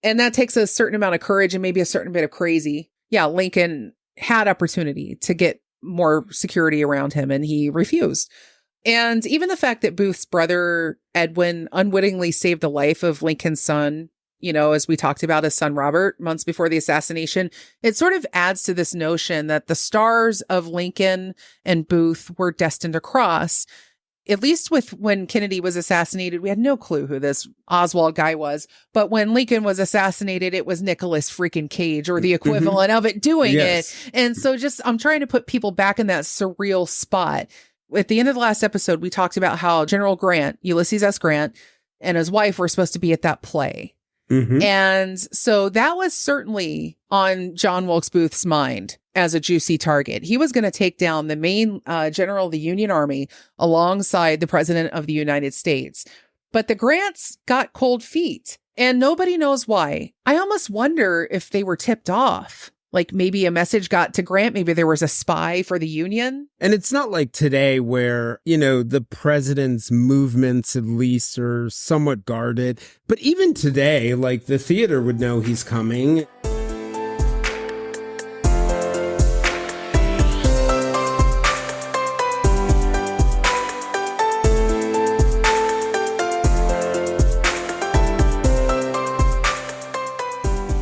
And that takes a certain amount of courage and maybe a certain bit of crazy. Yeah, Lincoln had opportunity to get more security around him and he refused. And even the fact that Booth's brother, Edwin, unwittingly saved the life of Lincoln's son, as we talked about, his son Robert, months before the assassination, it sort of adds to this notion that the stars of Lincoln and Booth were destined to cross. At least with when Kennedy was assassinated, we had no clue who this Oswald guy was. But when Lincoln was assassinated, it was Nicolas freaking Cage or the equivalent of it doing it. And so I'm trying to put people back in that surreal spot. At the end of the last episode, we talked about how General Grant, Ulysses S. Grant, and his wife were supposed to be at that play. And so that was certainly on John Wilkes Booth's mind as a juicy target. He was going to take down the main general of the Union Army alongside the President of the United States. But the Grants got cold feet and nobody knows why. I almost wonder if they were tipped off. Like maybe a message got to Grant. Maybe there was a spy for the Union. And it's not like today where, the president's movements at least are somewhat guarded. But even today, like the theater would know he's coming.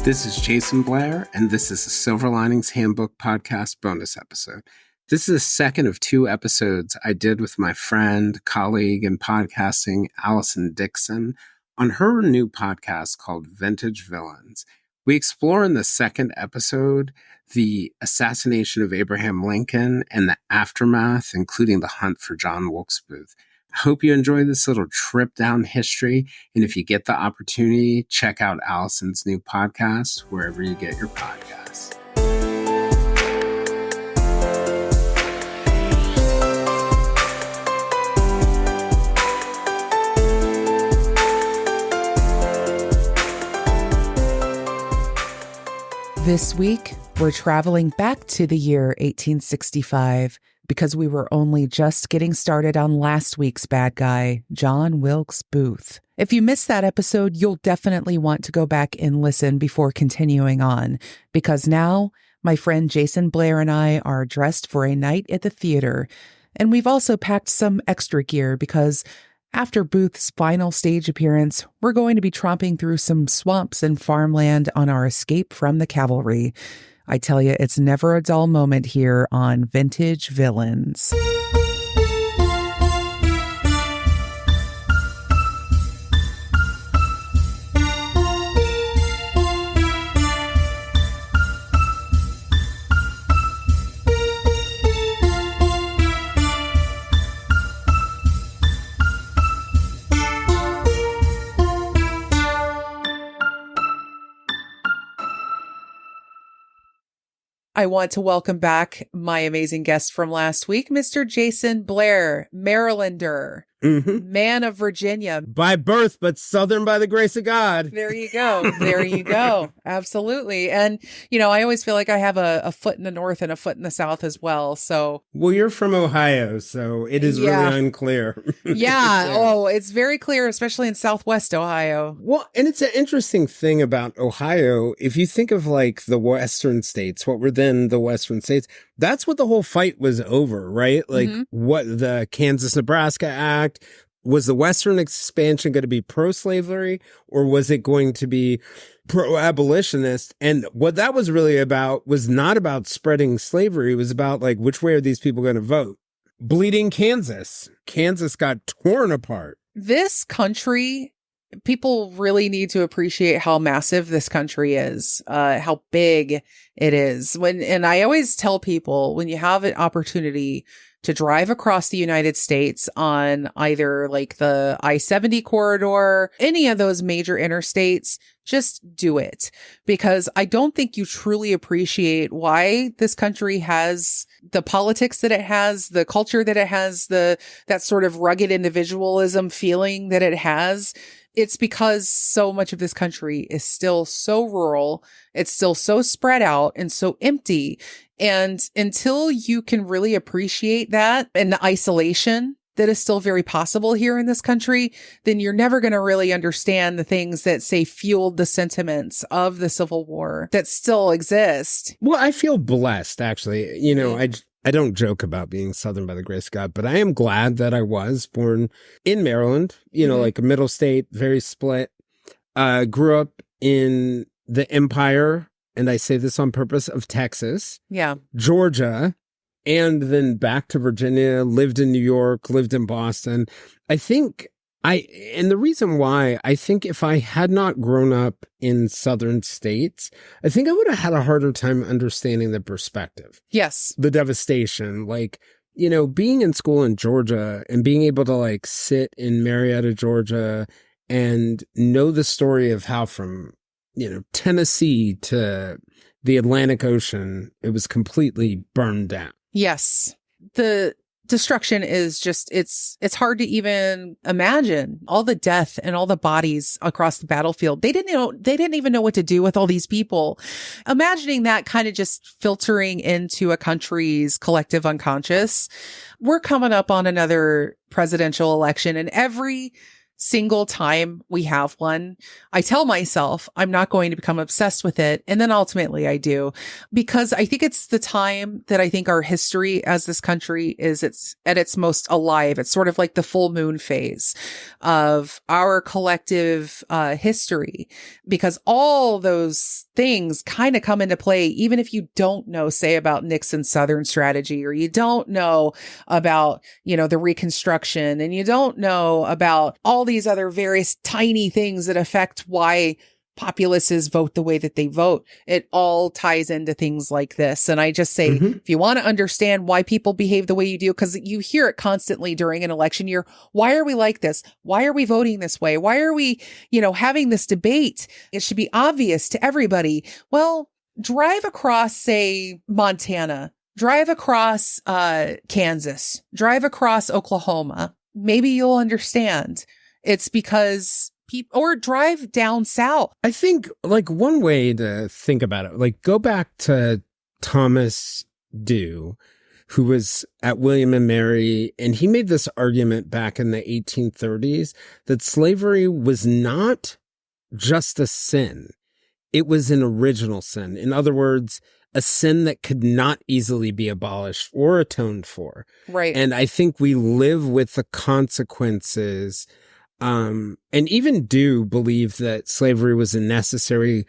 This is Jayson Blair, and this is the Silver Linings Handbook podcast bonus episode. This is the second of 2 episodes I did with my friend, colleague in podcasting, Allison Dixon, on her new podcast called Vintage Villains. We explore in the second episode the assassination of Abraham Lincoln and the aftermath, including the hunt for John Wilkes Booth. I hope you enjoy this little trip down history. And if you get the opportunity, check out Allison's new podcast, wherever you get your podcasts. This week, we're traveling back to the year 1865 because we were only just getting started on last week's bad guy, John Wilkes Booth. If you missed that episode, you'll definitely want to go back and listen before continuing on, because now my friend Jayson Blair and I are dressed for a night at the theater, and we've also packed some extra gear because after Booth's final stage appearance, we're going to be tromping through some swamps and farmland on our escape from the cavalry. I tell you, it's never a dull moment here on Vintage Villains. I want to welcome back my amazing guest from last week, Mr. Jayson Blair, Marylander, man of Virginia. By birth, but Southern by the grace of God. There you go. There you go. Absolutely. And, I always feel like I have a foot in the North and a foot in the South as well. So, well, you're from Ohio, so it is really unclear. Yeah. Oh, it's very clear, especially in Southwest Ohio. Well, and it's an interesting thing about Ohio. If you think of like the Western states, what were then the Western states, that's what the whole fight was over, right? Like what the Kansas-Nebraska Act, was the Western expansion going to be pro-slavery or was it going to be pro-abolitionist? And what that was really about was not about spreading slavery. It was about like, which way are these people going to vote? Bleeding Kansas. Kansas got torn apart. This country, people really need to appreciate how massive this country is, how big it is. And I always tell people, when you have an opportunity to drive across the United States on either like the I-70 corridor, any of those major interstates, just do it. Because I don't think you truly appreciate why this country has the politics that it has, the culture that it has, that sort of rugged individualism feeling that it has. It's because so much of this country is still so rural. It's still so spread out and so empty. And until you can really appreciate that and the isolation that is still very possible here in this country, then you're never going to really understand the things that, say, fueled the sentiments of the Civil War that still exist. Well, I feel blessed, actually. I don't joke about being Southern by the grace of God, but I am glad that I was born in Maryland, like a middle state, very split. Grew up in the empire, and I say this on purpose, of Texas, Georgia, and then back to Virginia, lived in New York, lived in Boston. And the reason why, I think if I had not grown up in southern states, I think I would have had a harder time understanding the perspective. Yes. The devastation, being in school in Georgia and being able to sit in Marietta, Georgia, and know the story of how from, Tennessee to the Atlantic Ocean, it was completely burned down. Yes. The destruction is just, it's hard to even imagine all the death and all the bodies across the battlefield. They didn't even know what to do with all these people. Imagining that kind of just filtering into a country's collective unconscious. We're coming up on another presidential election, and every single time we have one, I tell myself I'm not going to become obsessed with it. And then ultimately I do, because I think it's the time that I think our history as this country is at its most alive. It's sort of like the full moon phase of our collective history, because all those things kind of come into play, even if you don't know, say, about Nixon's Southern strategy, or you don't know about, the Reconstruction, and you don't know about all these other various tiny things that affect why populaces vote the way that they vote. It all ties into things like this. And I just say, if you want to understand why people behave the way you do, because you hear it constantly during an election year, why are we like this? Why are we voting this way? Why are we, having this debate? It should be obvious to everybody. Well, drive across, say, Montana, drive across Kansas, drive across Oklahoma. Maybe you'll understand. It's because or drive down south. I think one way to think about it, go back to Thomas Dew, who was at William and Mary, and he made this argument back in the 1830s that slavery was not just a sin. It was an original sin. In other words, a sin that could not easily be abolished or atoned for. Right. And I think we live with the consequences. And even do believe that slavery was a necessary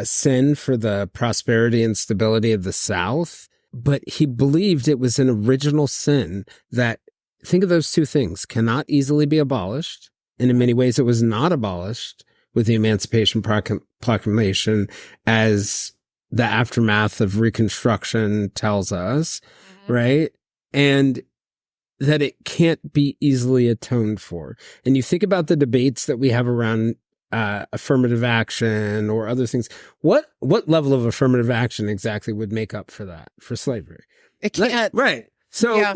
sin for the prosperity and stability of the South. But he believed it was an original sin that, think of those two things, cannot easily be abolished. And in many ways, it was not abolished with the Emancipation Proclamation, as the aftermath of Reconstruction tells us, right? And that it can't be easily atoned for. And you think about the debates that we have around affirmative action or other things. What level of affirmative action exactly would make up for that, for slavery? It can't. Right. So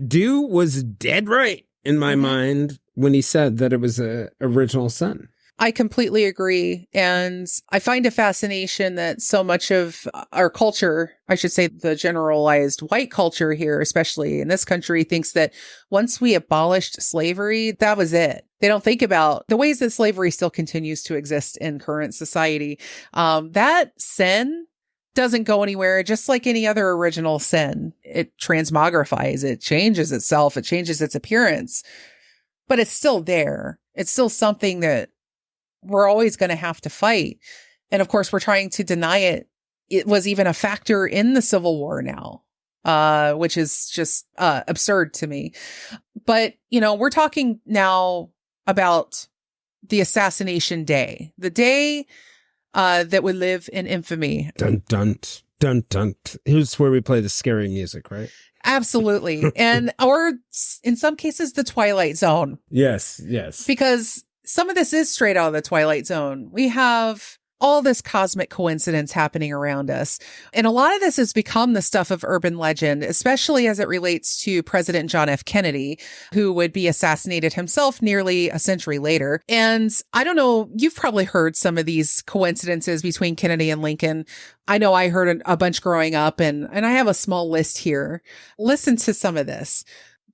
Dew was dead right in my mind when he said that it was a original sin. I completely agree. And I find a fascination that so much of our culture, I should say the generalized white culture here, especially in this country, thinks that once we abolished slavery, that was it. They don't think about the ways that slavery still continues to exist in current society. That sin doesn't go anywhere, just like any other original sin. It transmogrifies, it changes itself, it changes its appearance, but it's still there. It's still something that we're always going to have to fight. And of course, we're trying to deny it. It was even a factor in the Civil War now, which is just absurd to me. But, we're talking now about the assassination day, the day that would live in infamy. Dun, dun, dun, dun. Here's where we play the scary music, right? Absolutely. Or in some cases, the Twilight Zone. Yes. Because some of this is straight out of the Twilight Zone. We have all this cosmic coincidence happening around us. And a lot of this has become the stuff of urban legend, especially as it relates to President John F. Kennedy, who would be assassinated himself nearly a century later. And I don't know, you've probably heard some of these coincidences between Kennedy and Lincoln. I know I heard a bunch growing up, and I have a small list here. Listen to some of this.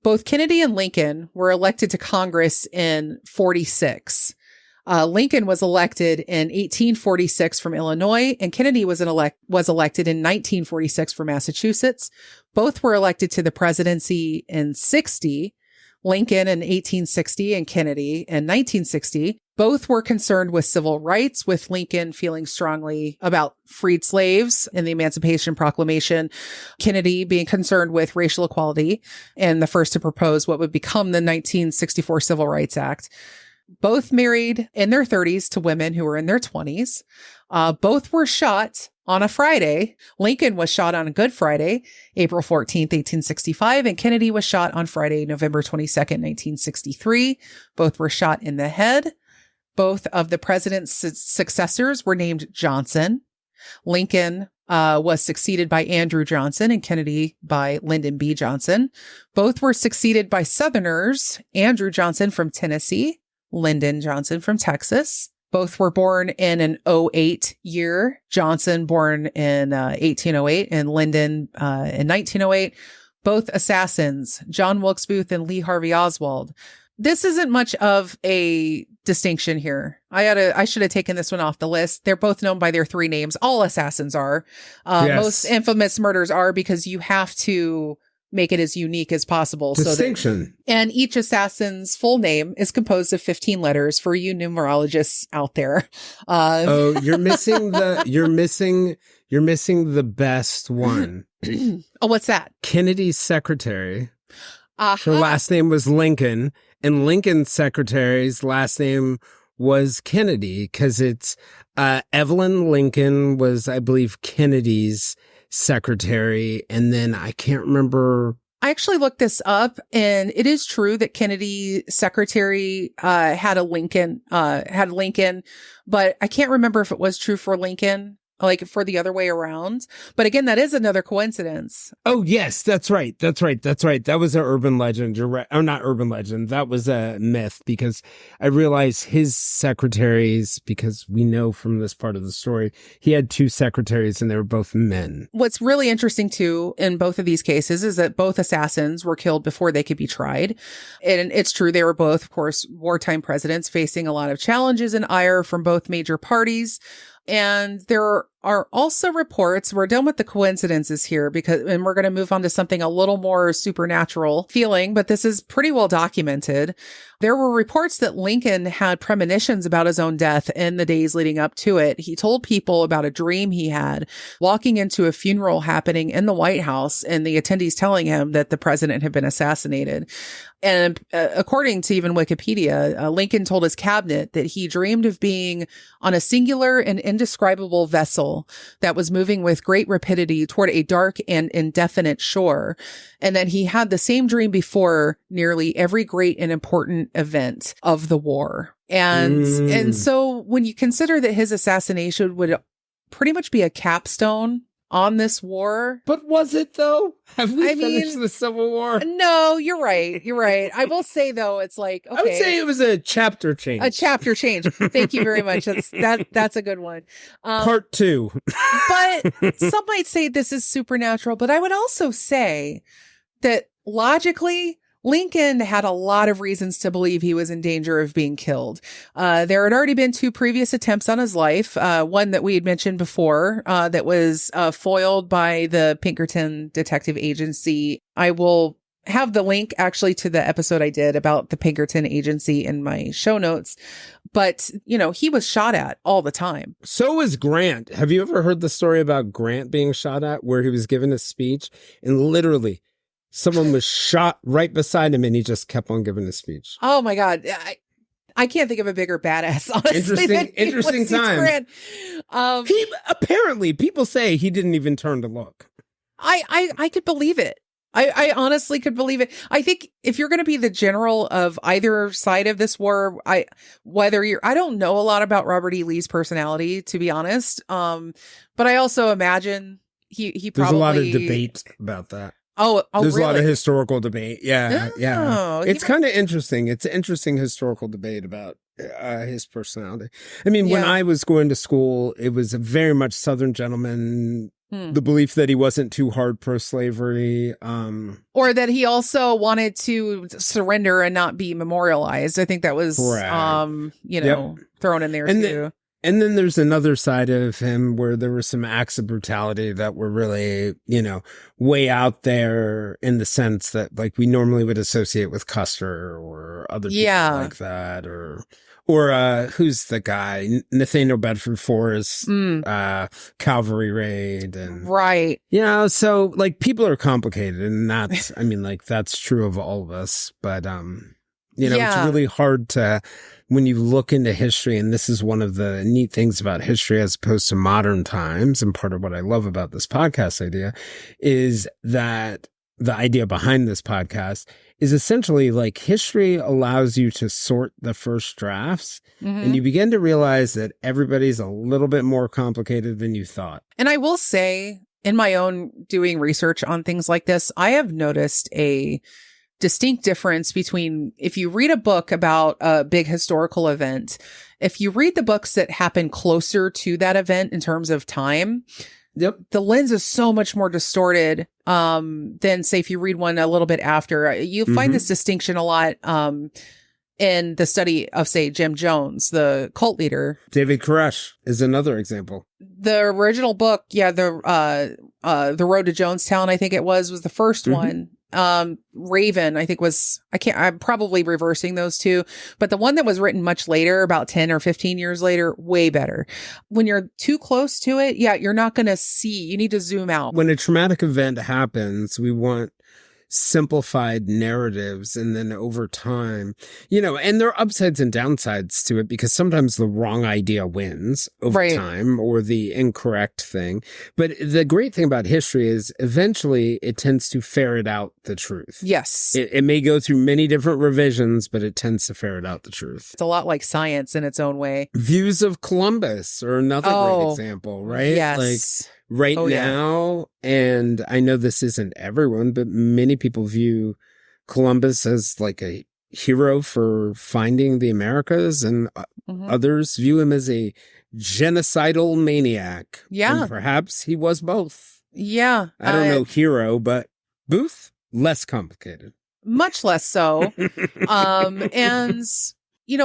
Both Kennedy and Lincoln were elected to Congress in 46. Lincoln was elected in 1846 from Illinois, and Kennedy was elected in 1946 from Massachusetts. Both were elected to the presidency in 60. Lincoln in 1860 and Kennedy in 1960. Both were concerned with civil rights, with Lincoln feeling strongly about freed slaves and the Emancipation Proclamation, Kennedy being concerned with racial equality and the first to propose what would become the 1964 Civil Rights Act. Both married in their 30s to women who were in their 20s. Both were shot on a Friday. Lincoln was shot on a Good Friday, April 14th, 1865, and Kennedy was shot on Friday, November 22nd, 1963. Both were shot in the head. Both of the president's successors were named Johnson. Lincoln was succeeded by Andrew Johnson and Kennedy by Lyndon B. Johnson. Both were succeeded by Southerners, Andrew Johnson from Tennessee, Lyndon Johnson from Texas. Both were born in an 08 year. Johnson born in 1808 and Lyndon in 1908. Both assassins, John Wilkes Booth and Lee Harvey Oswald. This isn't much of a distinction here. I should have taken this one off the list. They're both known by their three names. All assassins are. Yes. Most infamous murders are, because you have to make it as unique as possible. Distinction. And each assassin's full name is composed of 15 letters for you numerologists out there. You're missing the best one. Oh, what's that? Kennedy's secretary. Uh-huh. Her last name was Lincoln, and Lincoln's secretary's last name was Kennedy, because it's Evelyn Lincoln was, I believe, Kennedy's secretary, and then I can't remember. I actually looked this up, and it is true that Kennedy's secretary had Lincoln, but I can't remember if it was true for Lincoln, like for the other way around. But again, that is another coincidence. Oh, yes, that's right. That was an urban legend. You're right. Or not urban legend. That was a myth, because I realized his secretaries, because we know from this part of the story, he had two secretaries and they were both men. What's really interesting too in both of these cases is that both assassins were killed before they could be tried. And it's true, they were both, of course, wartime presidents facing a lot of challenges and ire from both major parties. And there are also reports, we're done with the coincidences here and we're going to move on to something a little more supernatural feeling, but this is pretty well documented. There were reports that Lincoln had premonitions about his own death in the days leading up to it. He told people about a dream he had walking into a funeral happening in the White House and the attendees telling him that the president had been assassinated. And according to even Wikipedia, Lincoln told his cabinet that he dreamed of being on a singular and indescribable vessel that was moving with great rapidity toward a dark and indefinite shore, and that he had the same dream before nearly every great and important event of the war. And so when you consider that his assassination would pretty much be a capstone on this war. But was it, though? Have we finished the Civil War? No, you're right. I will say, though, it's like, okay. I would say it was a chapter change. A chapter change. Thank you very much. That's a good one. Part 2. But some might say this is supernatural, but I would also say that logically, Lincoln had a lot of reasons to believe he was in danger of being killed. There had already been 2 previous attempts on his life. One that we had mentioned before, that was foiled by the Pinkerton Detective Agency. I will have the link actually to the episode I did about the Pinkerton Agency in my show notes. But, he was shot at all the time. So was Grant. Have you ever heard the story about Grant being shot at, where he was giving a speech and literally someone was shot right beside him and he just kept on giving his speech? Oh my God. I can't think of a bigger badass, honestly. Interesting time. He apparently, people say he didn't even turn to look. I could believe it. I honestly could believe it. I think if you're going to be the general of either side of this war, I don't know a lot about Robert E. Lee's personality, to be honest. But I also imagine he probably. There's a lot of debate about that. Oh, there's really? a lot of historical debate. Yeah. Oh, yeah. It's kind of interesting. It's an interesting historical debate about his personality. I mean, when I was going to school, it was a very much Southern gentleman The belief that he wasn't too hard pro-slavery. Or that he also wanted to surrender and not be memorialized. I think that was, thrown in there too. And then there's another side of him where there were some acts of brutality that were really, way out there in the sense that like we normally would associate with Custer or other people like that, or who's the guy? Nathaniel Bedford Forrest, cavalry raid, and right. So like people are complicated, and that's that's true of all of us. But it's really hard to, when you look into history, and this is one of the neat things about history as opposed to modern times, and part of what I love about this podcast idea is that the idea behind this podcast is essentially like history allows you to sort the first drafts, and you begin to realize that everybody's a little bit more complicated than you thought. And I will say, in my own doing research on things like this, I have noticed a distinct difference between if you read a book about a big historical event, if you read the books that happen closer to that event in terms of time, the lens is so much more distorted than, say, if you read one a little bit after. You find this distinction a lot in the study of, say, Jim Jones, the cult leader. David Koresh is another example. The original book, the Road to Jonestown, I think it was the first one. Raven, I think I'm probably reversing those two, but the one that was written much later, about 10 or 15 years later, way better. When you're too close to it, you're not going to see, you need to zoom out. When a traumatic event happens, we want simplified narratives, and then over time, and there are upsides and downsides to it, because sometimes the wrong idea wins over time, or the incorrect thing. But the great thing about history is eventually it tends to ferret out the truth. Yes. It may go through many different revisions, but it tends to ferret out the truth. It's a lot like science in its own way. Views of Columbus are another great example, right? Yes. Now, and I know this isn't everyone, but many people view Columbus as like a hero for finding the Americas, and others view him as a genocidal maniac. Yeah. And perhaps he was both. Yeah. I don't know hero, but Booth, less complicated. Much less so. And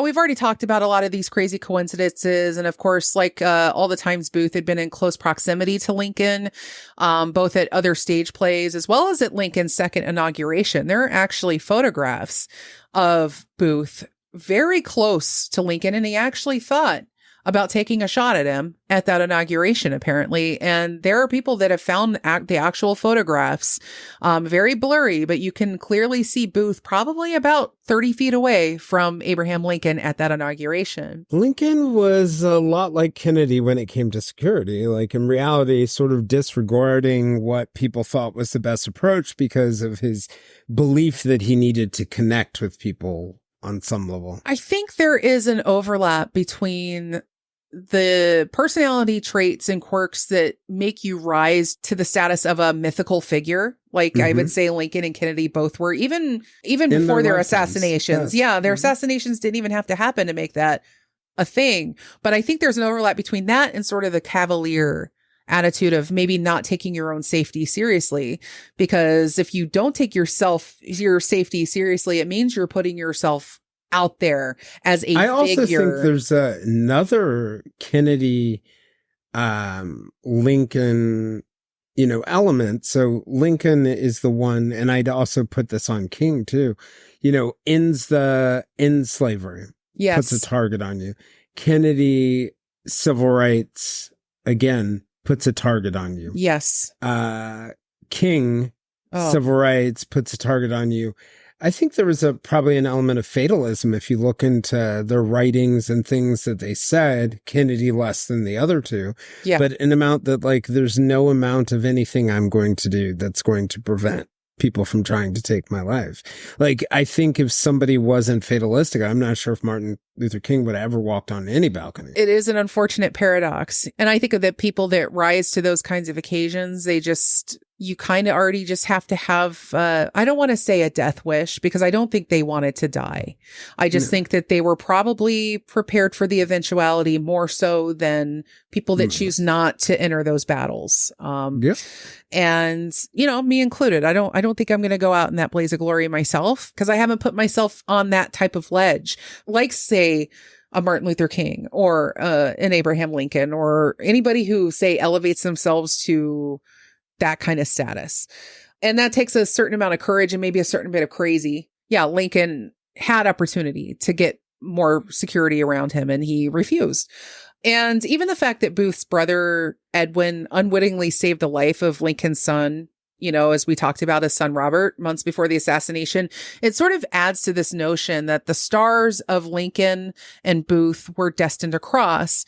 we've already talked about a lot of these crazy coincidences. And of course, like all the times Booth had been in close proximity to Lincoln, both at other stage plays as well as at Lincoln's second inauguration. There are actually photographs of Booth very close to Lincoln, and he actually thought about taking a shot at him at that inauguration, apparently. And there are people that have found the actual photographs, very blurry, but you can clearly see Booth probably about 30 feet away from Abraham Lincoln at that inauguration. Lincoln was a lot like Kennedy when it came to security, like in reality, sort of disregarding what people thought was the best approach because of his belief that he needed to connect with people on some level. I think there is an overlap between the personality traits and quirks that make you rise to the status of a mythical figure. Like I would say Lincoln and Kennedy both were, even before their assassinations. Yes. Yeah, their assassinations didn't even have to happen to make that a thing. But I think there's an overlap between that and sort of the cavalier attitude of maybe not taking your own safety seriously. Because if you don't take your safety seriously, it means you're putting yourself out there as a figure. I also think there's another Kennedy, Lincoln, element. So Lincoln is the one, and I'd also put this on King too, ends slavery. Yes. Puts a target on you. Kennedy, civil rights, again, puts a target on you. Yes. King, civil rights, puts a target on you. I think there was probably an element of fatalism if you look into their writings and things that they said, Kennedy less than the other two. Yeah. But an amount that like, there's no amount of anything I'm going to do that's going to prevent people from trying to take my life. Like, I think if somebody wasn't fatalistic, I'm not sure if Martin Luther King would have ever walked on any balcony. It is an unfortunate paradox. And I think of the people that rise to those kinds of occasions, they just, you kind of already just have to have, I don't want to say a death wish because I don't think they wanted to die. I just think that they were probably prepared for the eventuality more so than people that choose not to enter those battles. And, you know, me included. I don't think I'm going to go out in that blaze of glory myself because I haven't put myself on that type of ledge. Like, say, a Martin Luther King or an Abraham Lincoln or anybody who, say, elevates themselves to that kind of status. And that takes a certain amount of courage and maybe a certain bit of crazy. Yeah, Lincoln had opportunity to get more security around him and he refused. And even the fact that Booth's brother, Edwin, unwittingly saved the life of Lincoln's son, you know, as we talked about, his son Robert, months before the assassination, it sort of adds to this notion that the stars of Lincoln and Booth were destined to cross.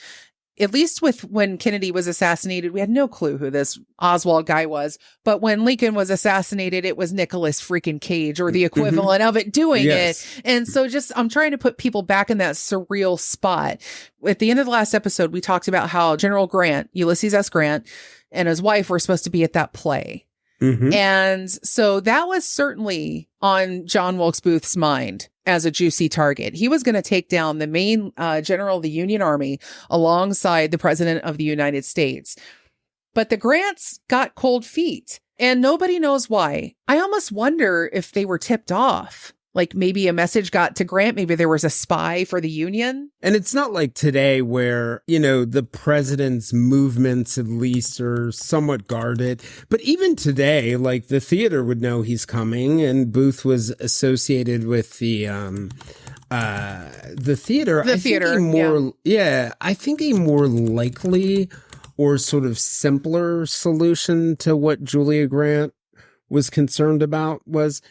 At least with when Kennedy was assassinated, we had no clue who this Oswald guy was. But when Lincoln was assassinated, it was Nicolas freaking Cage or the equivalent of it doing it. And so I'm trying to put people back in that surreal spot. At the end of the last episode, we talked about how General Grant, Ulysses S. Grant, and his wife were supposed to be at that play. And so that was certainly on John Wilkes Booth's mind as a juicy target. He was going to take down the main general of the Union Army alongside the President of the United States. But the Grants got cold feet and nobody knows why. I almost wonder if they were tipped off. Like maybe a message got to Grant. Maybe there was a spy for the Union. And it's not like today where, you know, the president's movements at least are somewhat guarded. But even today, like the theater would know he's coming, and Booth was associated with the theater. The theater, I think a more likely or sort of simpler solution to what Julia Grant was concerned about was,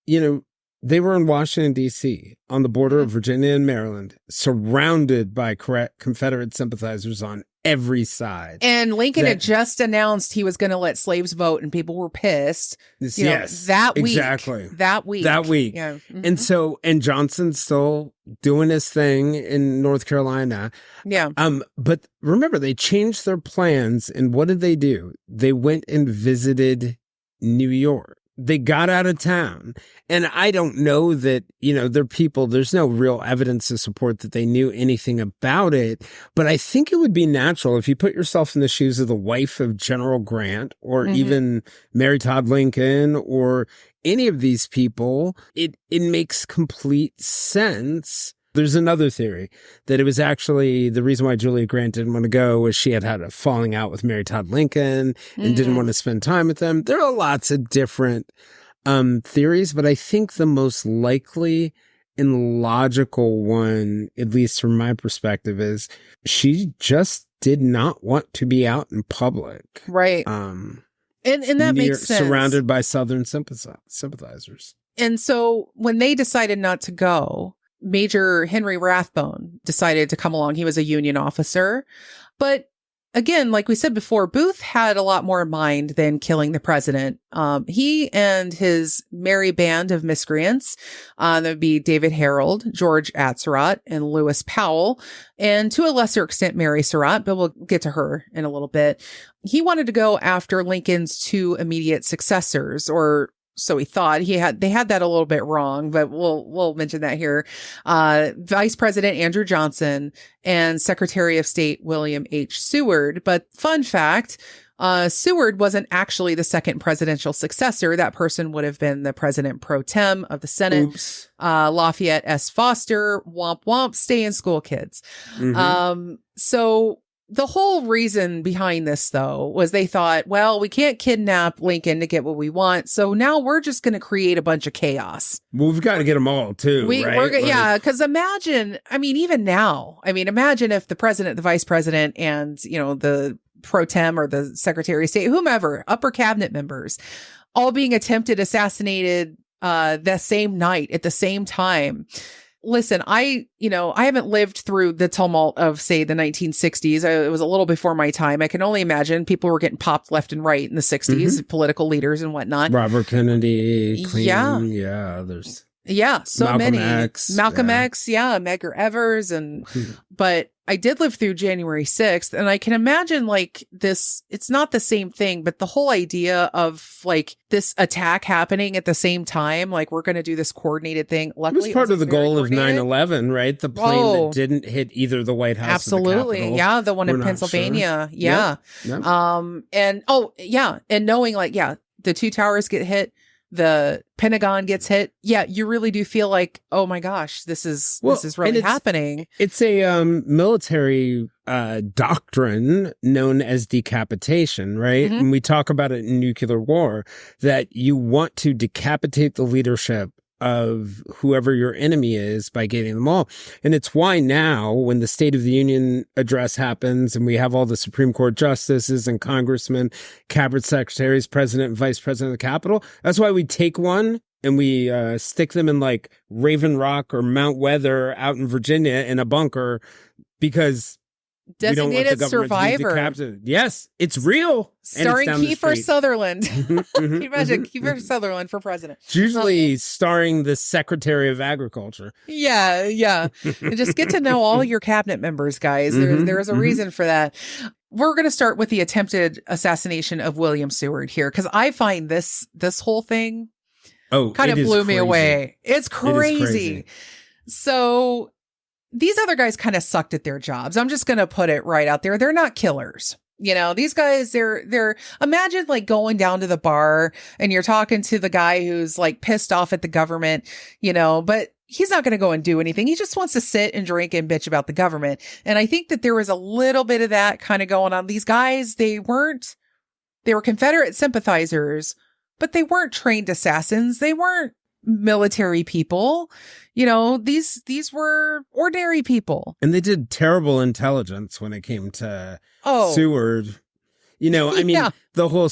you know, they were in Washington, D.C., on the border of Virginia and Maryland, surrounded by Confederate sympathizers on every side. And Lincoln had just announced he was going to let slaves vote, and people were pissed. That week. Yeah. And so, and Johnson's still doing his thing in North Carolina. Yeah. But remember, they changed their plans, and what did they do? They went and visited New York. They got out of town. And I don't know that, you know, they're people, there's no real evidence to support that they knew anything about it. But I think it would be natural if you put yourself in the shoes of the wife of General Grant or even Mary Todd Lincoln or any of these people, it makes complete sense. There's another theory that it was actually the reason why Julia Grant didn't want to go was she had had a falling out with Mary Todd Lincoln and didn't want to spend time with them. There are lots of different theories, but I think the most likely and logical one, at least from my perspective, is she just did not want to be out in public. Right. And that makes sense. Surrounded by Southern sympathizers. And so when they decided not to go, Major Henry Rathbone decided to come along. He was a Union officer. But again, like we said before, Booth had a lot more in mind than killing the president. He and his merry band of miscreants, that would be David Harold, George Atzerodt, and Lewis Powell, and to a lesser extent, Mary Surratt, but we'll get to her in a little bit. He wanted to go after Lincoln's two immediate successors, or so he thought. They had that a little bit wrong, but we'll mention that here. Vice President Andrew Johnson and Secretary of State William H. Seward. But fun fact, Seward wasn't actually the second presidential successor. That person would have been the president pro tem of the Senate. Oops. Lafayette S. Foster. Womp womp. Stay in school, kids. So the whole reason behind this, though, was they thought, well, we can't kidnap Lincoln to get what we want. So now we're just going to create a bunch of chaos. Well, we've got to get them all, too, right? Yeah, because imagine if the president, the vice president, and, you know, the pro tem or the secretary of state, whomever, upper cabinet members, all being attempted assassinated the same night at the same time. Listen, I haven't lived through the tumult of, say, the 1960s. It was a little before my time. I can only imagine people were getting popped left and right in the 60s, political leaders and whatnot. Robert Kennedy, Clinton, so Malcolm many. X, Malcolm X, Medgar Evers, but I did live through January 6th, and I can imagine like this, it's not the same thing, but the whole idea of like this attack happening at the same time, like we're going to do this coordinated thing. Luckily, it was part of the goal of coordinated. 9/11, right? The plane that didn't hit either the White House Absolutely. or the Capitol. Yeah. The one We're in not Pennsylvania. sure. Yeah. Yep. And knowing like, the two towers get hit, the Pentagon gets hit. Yeah, you really do feel like, oh my gosh, this is really happening. It's a military doctrine known as decapitation, right? Mm-hmm. And we talk about it in nuclear war, that you want to decapitate the leadership of whoever your enemy is by getting them all. And it's why now, when the State of the Union address happens and we have all the Supreme Court justices and congressmen, cabinet secretaries, president and vice president of the Capitol, that's why we take one and we stick them in like Raven Rock or Mount Weather out in Virginia in a bunker, because Designated survivor. Yes, it's real. Starring Kiefer Sutherland. Mhm, Can you imagine Kiefer Sutherland for president? It's usually starring the Secretary of Agriculture. Yeah. And just get to know all your cabinet members, guys. There's a reason for that. We're going to start with the attempted assassination of William Seward here, because I find this whole thing kind of blew me away. It's crazy. So these other guys kind of sucked at their jobs. I'm just going to put it right out there. They're not killers. You know, these guys, they're imagine like going down to the bar and you're talking to the guy who's like pissed off at the government, but he's not going to go and do anything. He just wants to sit and drink and bitch about the government. And I think that there was a little bit of that kind of going on. These guys, they were Confederate sympathizers, but they weren't trained assassins. They weren't military people. These were ordinary people. And they did terrible intelligence when it came to Seward. The whole,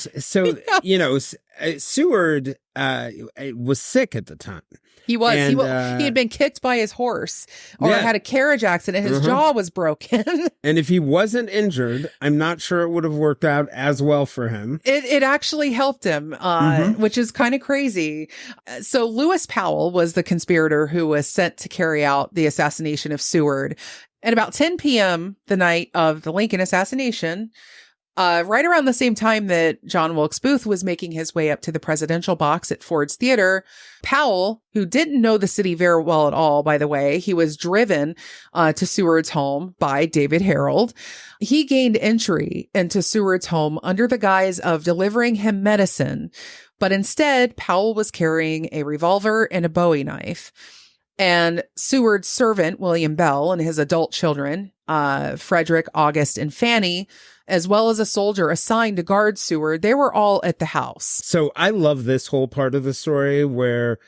Seward was sick at the time. He was. And, he had been kicked by his horse or had a carriage accident. His jaw was broken. And if he wasn't injured, I'm not sure it would have worked out as well for him. It actually helped him, which is kind of crazy. So Lewis Powell was the conspirator who was sent to carry out the assassination of Seward. At about 10 p.m. the night of the Lincoln assassination, right around the same time that John Wilkes Booth was making his way up to the presidential box at Ford's Theater, Powell, who didn't know the city very well at all, by the way, he was driven to Seward's home by David Harold. He gained entry into Seward's home under the guise of delivering him medicine, but instead Powell was carrying a revolver and a Bowie knife. And Seward's servant, William Bell, and his adult children, Frederick, August, and Fanny, as well as a soldier assigned to guard Seward, they were all at the house. So I love this whole part of the story where,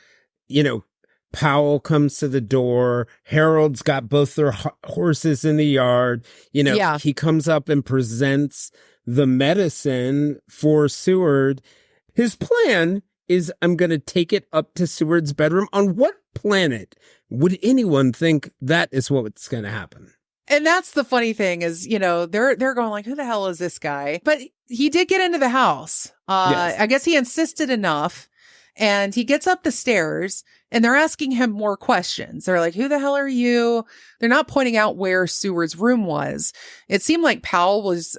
Powell comes to the door. Harold's got both their horses in the yard. He comes up and presents the medicine for Seward. His plan is, I'm going to take it up to Seward's bedroom. On what planet would anyone think that is what's going to happen? And that's the funny thing is, they're going like, who the hell is this guy? But he did get into the house. Yes. I guess he insisted enough, and he gets up the stairs and they're asking him more questions. They're like, who the hell are you? They're not pointing out where Seward's room was. It seemed like Powell was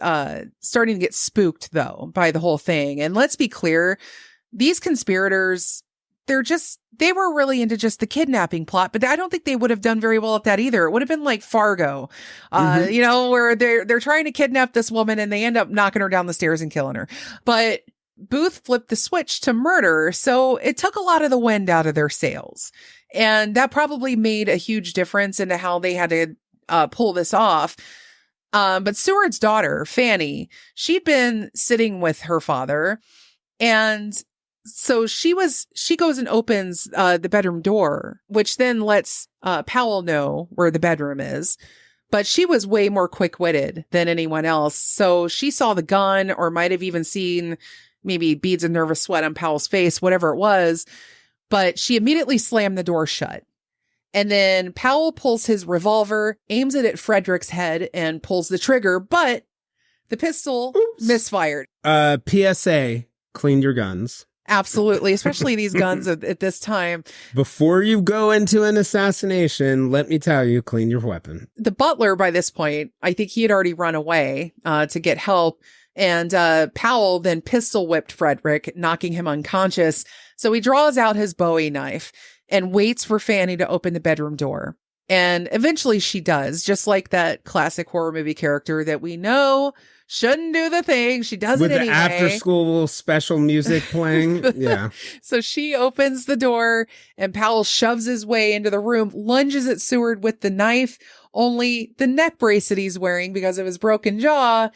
starting to get spooked though by the whole thing. And let's be clear, these conspirators, they were really into just the kidnapping plot, but I don't think they would have done very well at that either. It would have been like Fargo, where they're trying to kidnap this woman and they end up knocking her down the stairs and killing her. But Booth flipped the switch to murder, so it took a lot of the wind out of their sails. And that probably made a huge difference into how they had to pull this off. But Seward's daughter, Fanny, she'd been sitting with her father, and so she goes and opens the bedroom door, which then lets Powell know where the bedroom is. But she was way more quick-witted than anyone else. So she saw the gun, or might have even seen maybe beads of nervous sweat on Powell's face, whatever it was. But she immediately slammed the door shut. And then Powell pulls his revolver, aims it at Frederick's head, and pulls the trigger. But the pistol misfired. PSA, clean your guns. Absolutely. Especially these guns at this time. Before you go into an assassination, let me tell you, clean your weapon. The butler, by this point, I think he had already run away to get help. And Powell then pistol whipped Frederick, knocking him unconscious. So he draws out his Bowie knife and waits for Fanny to open the bedroom door. And eventually she does, just like that classic horror movie character that we know shouldn't do the thing. She does With it anyway. With the after school special music playing. Yeah. So she opens the door and Powell shoves his way into the room, lunges at Seward with the knife. Only the neck bracelet he's wearing because of his broken jaw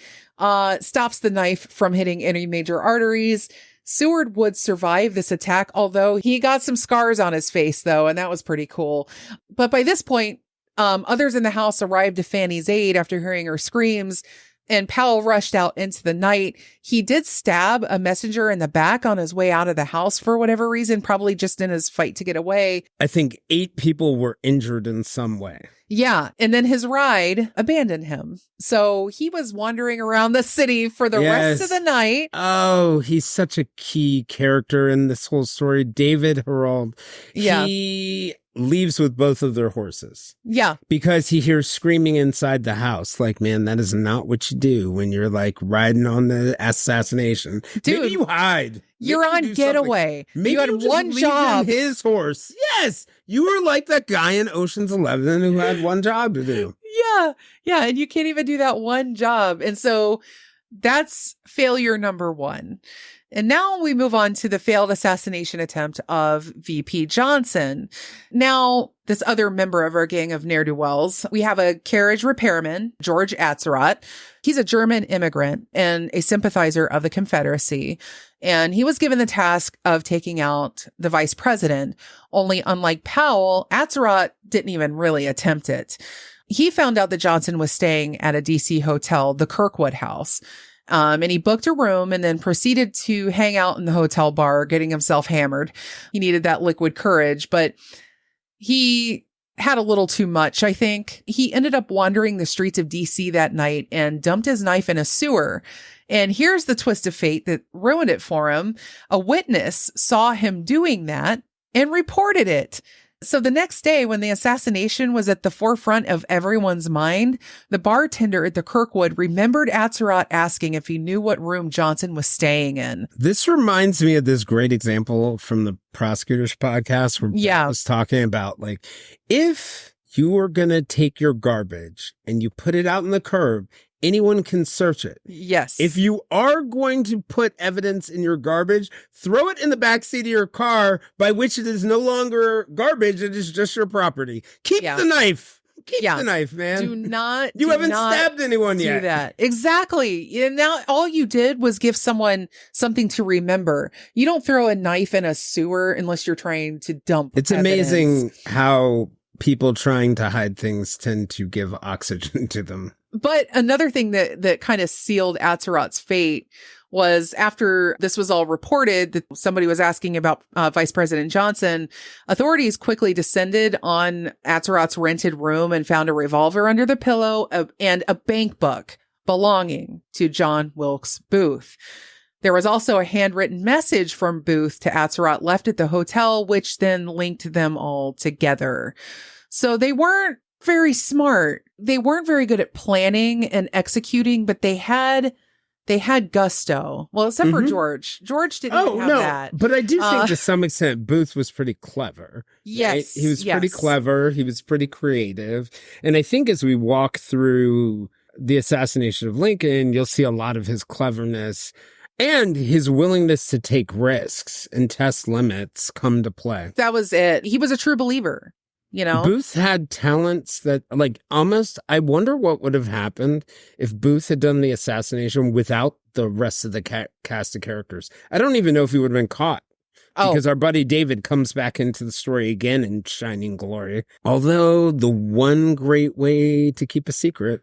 stops the knife from hitting any major arteries. Seward would survive this attack, although he got some scars on his face, though, and that was pretty cool. But by this point, others in the house arrived to Fanny's aid after hearing her screams, and Powell rushed out into the night. He did stab a messenger in the back on his way out of the house for whatever reason, probably just in his fight to get away. I think 8 people were injured in some way. Yeah. And then his ride abandoned him. So he was wandering around the city for the rest of the night. Oh, he's such a key character in this whole story. David Herold. Yeah. He leaves with both of their horses. Yeah. Because he hears screaming inside the house. Like, man, that is not what you do when you're like riding on the assassination. Dude, maybe you hide. You're on getaway. Maybe you had one job. His horse. Yes. You were like that guy in Ocean's 11 who had one job to do. Yeah. Yeah. And you can't even do that one job. And so that's failure number 1. And now we move on to the failed assassination attempt of VP Johnson. Now, this other member of our gang of ne'er-do-wells, we have a carriage repairman, George Atzerodt. He's a German immigrant and a sympathizer of the Confederacy. And he was given the task of taking out the vice president. Only unlike Powell, Atzerodt didn't even really attempt it. He found out that Johnson was staying at a DC hotel, the Kirkwood House. And he booked a room and then proceeded to hang out in the hotel bar, getting himself hammered. He needed that liquid courage, but he had a little too much, I think. He ended up wandering the streets of DC that night and dumped his knife in a sewer. And here's the twist of fate that ruined it for him. A witness saw him doing that and reported it. So the next day, when the assassination was at the forefront of everyone's mind, the bartender at the Kirkwood remembered Atzerodt asking if he knew what room Johnson was staying in. This reminds me of this great example from the prosecutor's podcast where I was talking about, like, if you were going to take your garbage and you put it out in the curb, anyone can search it. Yes. If you are going to put evidence in your garbage, throw it in the backseat of your car, by which it is no longer garbage. It is just your property. Keep the knife. Keep the knife, man. Do not. You haven't stabbed anyone yet. Do that. Exactly. And now all you did was give someone something to remember. You don't throw a knife in a sewer unless you're trying to dump It's evidence. amazing how people trying to hide things tend to give oxygen to them. But another thing that kind of sealed Atzerodt's fate was after this was all reported that somebody was asking about Vice President Johnson, authorities quickly descended on Atzerott's rented room and found a revolver under the pillow and a bank book belonging to John Wilkes Booth. There was also a handwritten message from Booth to Atzerodt left at the hotel, which then linked them all together. So they weren't very smart. They weren't very good at planning and executing, but they had gusto. Well, except for George. George didn't have that. But I do think to some extent Booth was pretty clever. Yes. Right? He was pretty clever. He was pretty creative. And I think as we walk through the assassination of Lincoln, you'll see a lot of his cleverness and his willingness to take risks and test limits come to play. That was it. He was a true believer. You know, Booth had talents that, like, almost, I wonder what would have happened if Booth had done the assassination without the rest of the cast of characters. I don't even know if he would have been caught. Because our buddy David comes back into the story again in shining glory. Although the one great way to keep a secret.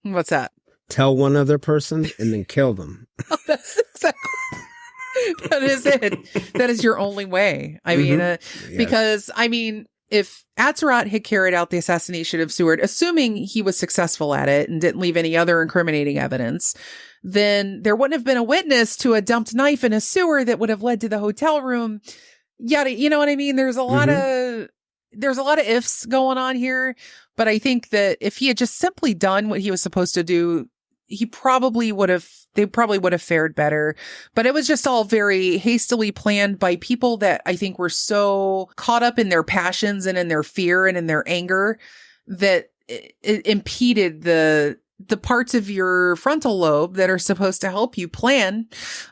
What's that? Tell one other person and then kill them. Oh, that's exactly. That is it. That is your only way. I mean, because I mean, if Atzerodt had carried out the assassination of Seward, assuming he was successful at it and didn't leave any other incriminating evidence, then there wouldn't have been a witness to a dumped knife in a sewer that would have led to the hotel room. Yada, you know what I mean? There's a lot of ifs going on here, but I think that if he had just simply done what he was supposed to do, they probably would have fared better. But it was just all very hastily planned by people that I think were so caught up in their passions and in their fear and in their anger that it impeded the parts of your frontal lobe that are supposed to help you plan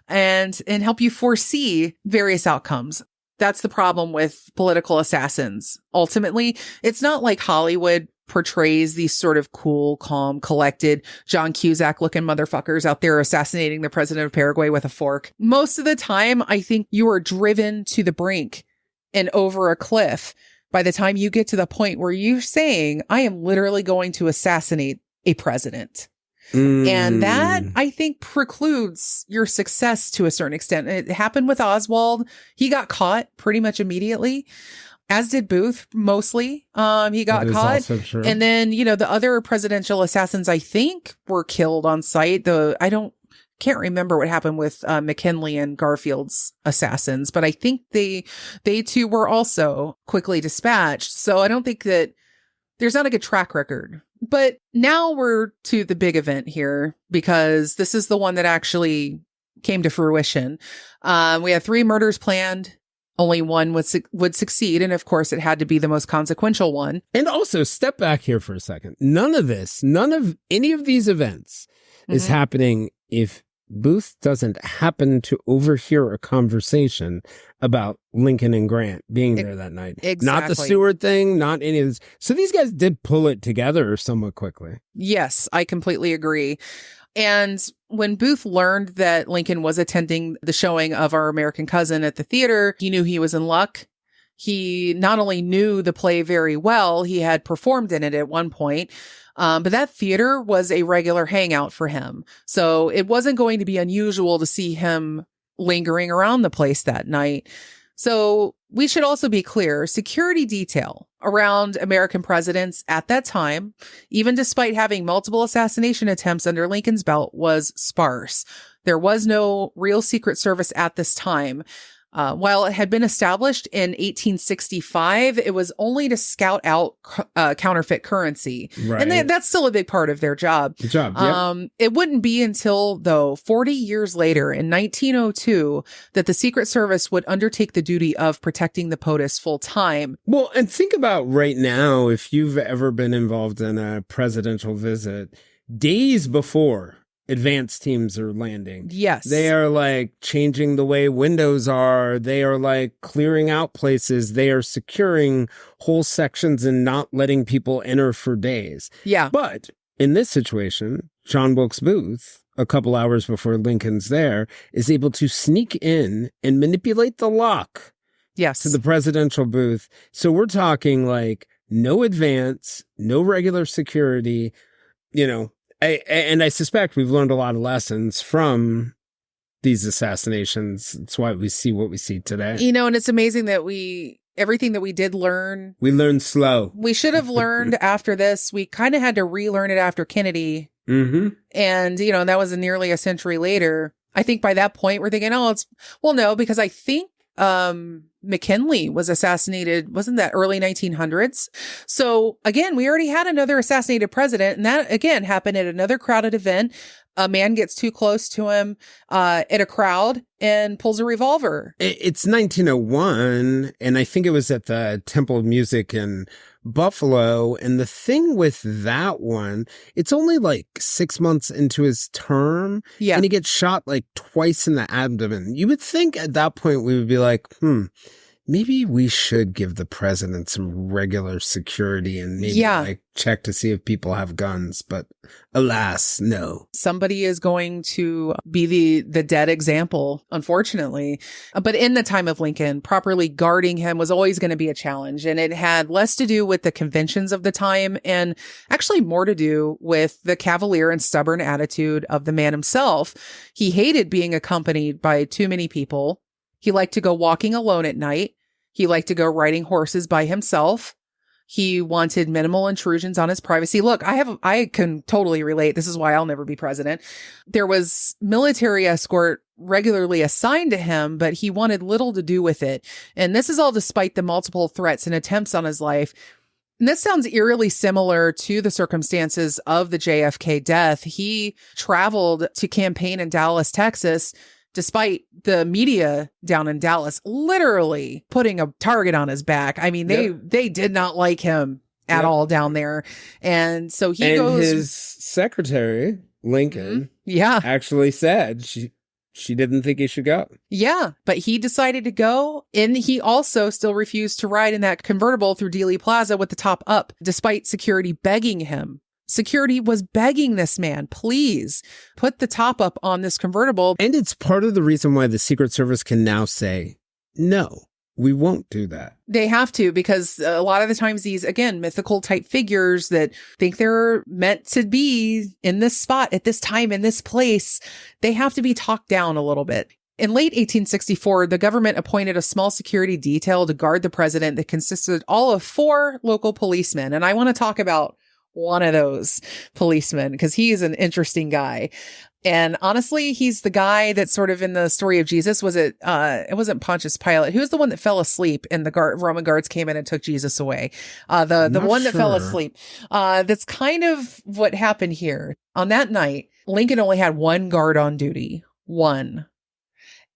and help you foresee various outcomes. That's the problem with political assassins. Ultimately, it's not like Hollywood portrays these sort of cool, calm, collected, John Cusack looking motherfuckers out there assassinating the president of Paraguay with a fork. Most of the time, I think you are driven to the brink and over a cliff by the time you get to the point where you're saying, I am literally going to assassinate a president. And that, I think, precludes your success to a certain extent. It happened with Oswald. He got caught pretty much immediately, as did Booth, mostly. He got caught. And then, the other presidential assassins, I think, were killed on sight. Can't remember what happened with McKinley and Garfield's assassins, but I think they too were also quickly dispatched. So I don't think that there's not a good track record. But now we're to the big event here, because this is the one that actually came to fruition. We had 3 murders planned. Only one would succeed. And of course, it had to be the most consequential one. And also, step back here for a second. None of any of these events is happening if Booth doesn't happen to overhear a conversation about Lincoln and Grant being there that night. Exactly. Not the Seward thing, not any of this. So these guys did pull it together somewhat quickly. Yes, I completely agree. And when Booth learned that Lincoln was attending the showing of Our American Cousin at the theater, he knew he was in luck. He not only knew the play very well, he had performed in it at one point. But that theater was a regular hangout for him. So it wasn't going to be unusual to see him lingering around the place that night. So we should also be clear, security detail around American presidents at that time, even despite having multiple assassination attempts under Lincoln's belt, was sparse. There was no real Secret Service at this time. While it had been established in 1865, it was only to scout out counterfeit currency. Right. And that's still a big part of their job. Yep. It wouldn't be until, though, 40 years later, in 1902, that the Secret Service would undertake the duty of protecting the POTUS full time. Well, and think about right now, if you've ever been involved in a presidential visit, days before advanced teams are landing. Yes. They are like changing the way windows are. They are like clearing out places. They are securing whole sections and not letting people enter for days. Yeah. But in this situation, John Wilkes Booth, a couple hours before Lincoln's there, is able to sneak in and manipulate the lock. Yes. To the presidential booth. So we're talking like no advance, no regular security, I suspect we've learned a lot of lessons from these assassinations. That's why we see what we see today. And it's amazing that everything that we did learn. We learned slow. We should have learned after this. We kind of had to relearn it after Kennedy. Mm-hmm. And, that was nearly a century later. I think by that point we're thinking, no, because I think McKinley was assassinated, wasn't that early 1900s? So again, we already had another assassinated president, and that again happened at another crowded event. A man gets too close to him at a crowd and pulls a revolver. It's 1901, and I think it was at the Temple of Music in Buffalo. And the thing with that one, it's only like 6 months into his term. Yeah. And he gets shot like twice in the abdomen. You would think at that point we would be like, maybe we should give the president some regular security and maybe like check to see if people have guns. But alas, no. Somebody is going to be the dead example, unfortunately. But in the time of Lincoln, properly guarding him was always going to be a challenge. And it had less to do with the conventions of the time and actually more to do with the cavalier and stubborn attitude of the man himself. He hated being accompanied by too many people. He liked to go walking alone at night. He liked to go riding horses by himself. He wanted minimal intrusions on his privacy. Look, I can totally relate. This is why I'll never be president. There was military escort regularly assigned to him, but he wanted little to do with it. And this is all despite the multiple threats and attempts on his life. And this sounds eerily similar to the circumstances of the JFK death. He traveled to campaign in Dallas, Texas, despite the media down in Dallas literally putting a target on his back. I mean, they did not like him at all down there. And so he goes. His secretary, Lincoln, yeah, actually said she didn't think he should go. Yeah, but he decided to go. And he also still refused to ride in that convertible through Dealey Plaza with the top up, despite security begging him. Security was begging this man, please put the top up on this convertible. And it's part of the reason why the Secret Service can now say, no, we won't do that. They have to, because a lot of the times these, again, mythical type figures that think they're meant to be in this spot at this time, in this place, they have to be talked down a little bit. In late 1864, the government appointed a small security detail to guard the president that consisted all of 4 local policemen. And I want to talk about one of those policemen because he's an interesting guy. And honestly, he's the guy that sort of in the story of Jesus, it wasn't Pontius Pilate. Who was the one that fell asleep and the Roman guards came in and took Jesus away? The one that fell asleep. That's kind of what happened here. On that night, Lincoln only had 1 guard on duty. 1.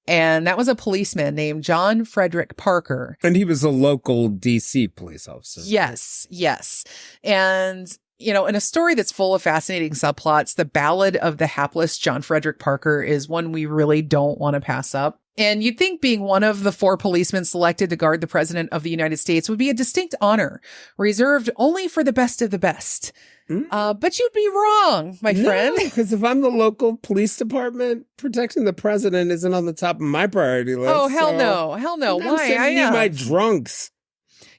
And that was a policeman named John Frederick Parker. And he was a local DC police officer. Yes. And in a story that's full of fascinating subplots, the Ballad of the Hapless John Frederick Parker is one we really don't want to pass up. And you'd think being one of the 4 policemen selected to guard the President of the United States would be a distinct honor, reserved only for the best of the best. But you'd be wrong, my friend. Because if I'm the local police department, protecting the president isn't on the top of my priority list. Oh, hell no. Why? I need my drunks.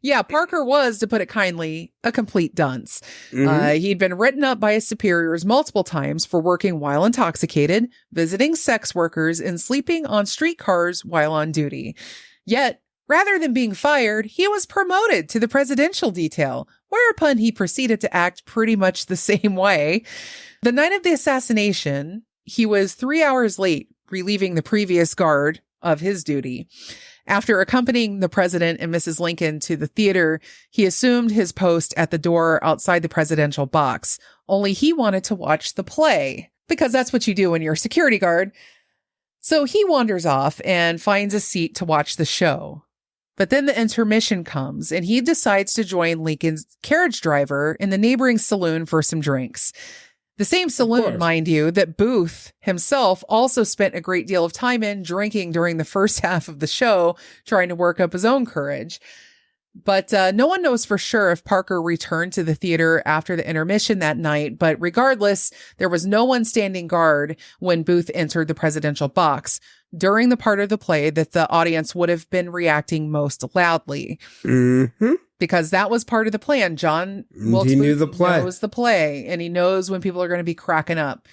Yeah, Parker was, to put it kindly, a complete dunce. He'd been written up by his superiors multiple times for working while intoxicated, visiting sex workers, and sleeping on streetcars while on duty. Yet, rather than being fired, he was promoted to the presidential detail, whereupon he proceeded to act pretty much the same way. The night of the assassination, he was 3 hours late, relieving the previous guard of his duty. After accompanying the president and Mrs. Lincoln to the theater, he assumed his post at the door outside the presidential box. Only he wanted to watch the play, because that's what you do when you're a security guard. So he wanders off and finds a seat to watch the show. But then the intermission comes, and he decides to join Lincoln's carriage driver in the neighboring saloon for some drinks. The same saloon, mind you, that Booth himself also spent a great deal of time in drinking during the first half of the show, trying to work up his own courage. But no one knows for sure if Parker returned to the theater after the intermission that night. But regardless, there was no one standing guard when Booth entered the presidential box during the part of the play that the audience would have been reacting most loudly. Because that was part of the plan. John Wilkes Booth knows the play, and he knows when people are going to be cracking up.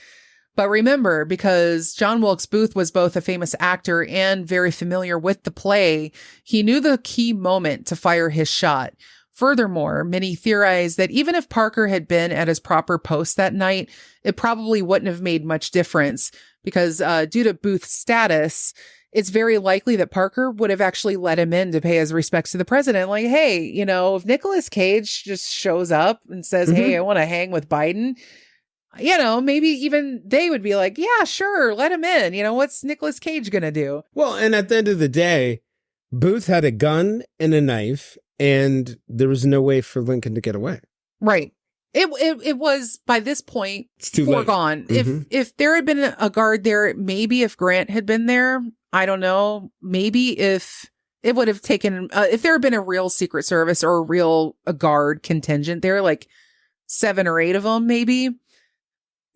But remember, because John Wilkes Booth was both a famous actor and very familiar with the play, he knew the key moment to fire his shot. Furthermore, many theorize that even if Parker had been at his proper post that night, it probably wouldn't have made much difference, because due to Booth's status, it's very likely that Parker would have actually let him in to pay his respects to the president. Like, hey, if Nicolas Cage just shows up and says, hey, I want to hang with Biden, maybe even they would be like, yeah, sure, let him in. What's Nicolas Cage going to do? Well, and at the end of the day, Booth had a gun and a knife, and there was no way for Lincoln to get away. Right. It was, by this point, it's too foregone. Late. If there had been a guard there, maybe if Grant had been there, I don't know. Maybe if it would have taken, if there had been a real Secret Service or a guard contingent there, like 7 or 8 of them, maybe.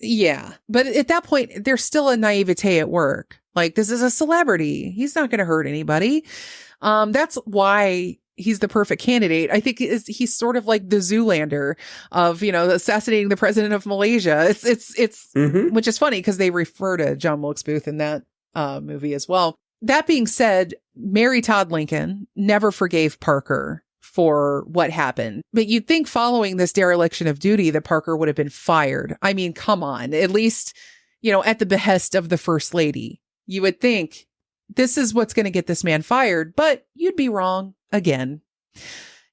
Yeah. But at that point, there's still a naivete at work. Like, this is a celebrity. He's not going to hurt anybody. That's why he's the perfect candidate. I think he's sort of like the Zoolander of, assassinating the president of Malaysia. It's which is funny because they refer to John Wilkes Booth in that movie as well. That being said, Mary Todd Lincoln never forgave Parker for what happened. But you'd think following this dereliction of duty that Parker would have been fired. I mean, come on, at least, at the behest of the First Lady. You would think this is what's going to get this man fired, but you'd be wrong again.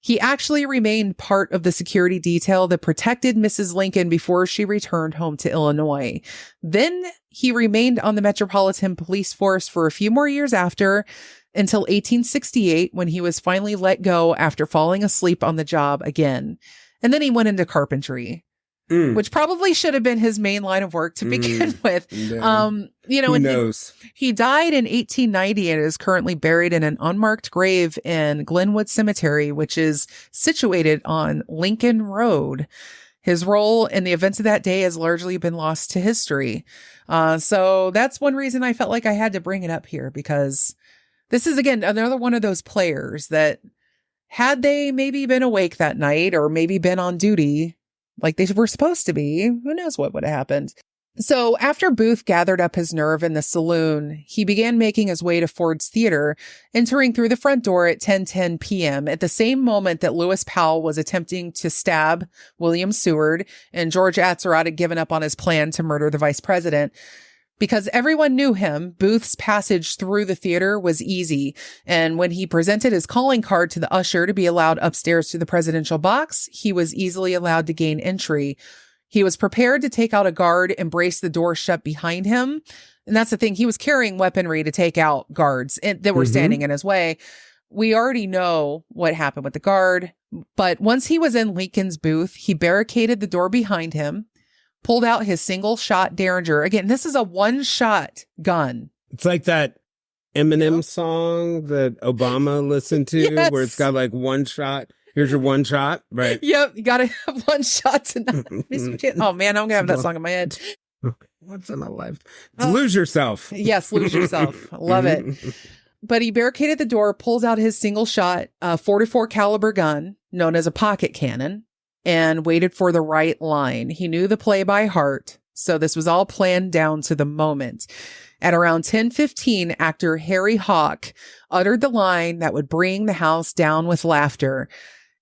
He actually remained part of the security detail that protected Mrs. Lincoln before she returned home to Illinois. Then he remained on the Metropolitan Police Force for a few more years after, until 1868, when he was finally let go after falling asleep on the job again. And then he went into carpentry, which probably should have been his main line of work to begin with. Yeah. Who knows? He died in 1890 and is currently buried in an unmarked grave in Glenwood Cemetery, which is situated on Lincoln Road. His role in the events of that day has largely been lost to history. So that's one reason I felt like I had to bring it up here, because this is, again, another one of those players that, had they maybe been awake that night or maybe been on duty like they were supposed to be, who knows what would have happened. So after Booth gathered up his nerve in the saloon, he began making his way to Ford's Theater, entering through the front door at 10:10 p.m. at the same moment that Lewis Powell was attempting to stab William Seward and George Atzerodt had given up on his plan to murder the vice president. Because everyone knew him, Booth's passage through the theater was easy. And when he presented his calling card to the usher to be allowed upstairs to the presidential box, he was easily allowed to gain entry. He was prepared to take out a guard and brace the door shut behind him. And that's the thing. He was carrying weaponry to take out guards that were standing in his way. We already know what happened with the guard. But once he was in Lincoln's booth, he barricaded the door behind him, pulled out his single-shot Derringer. Again, this is a one-shot gun. It's like that Eminem song that Obama listened to, where it's got like one shot. Here's your one shot, right? Yep, you gotta have one shot to not miss your chance. Oh man, I'm gonna have that song in my head. What's in my life? Lose yourself. Yes, lose yourself. Love it. But he barricaded the door, pulls out his single-shot 44 caliber gun, known as a pocket cannon, and waited for the right line. He knew the play by heart, so this was all planned down to the moment. At around 10:15, actor Harry Hawk uttered the line that would bring the house down with laughter.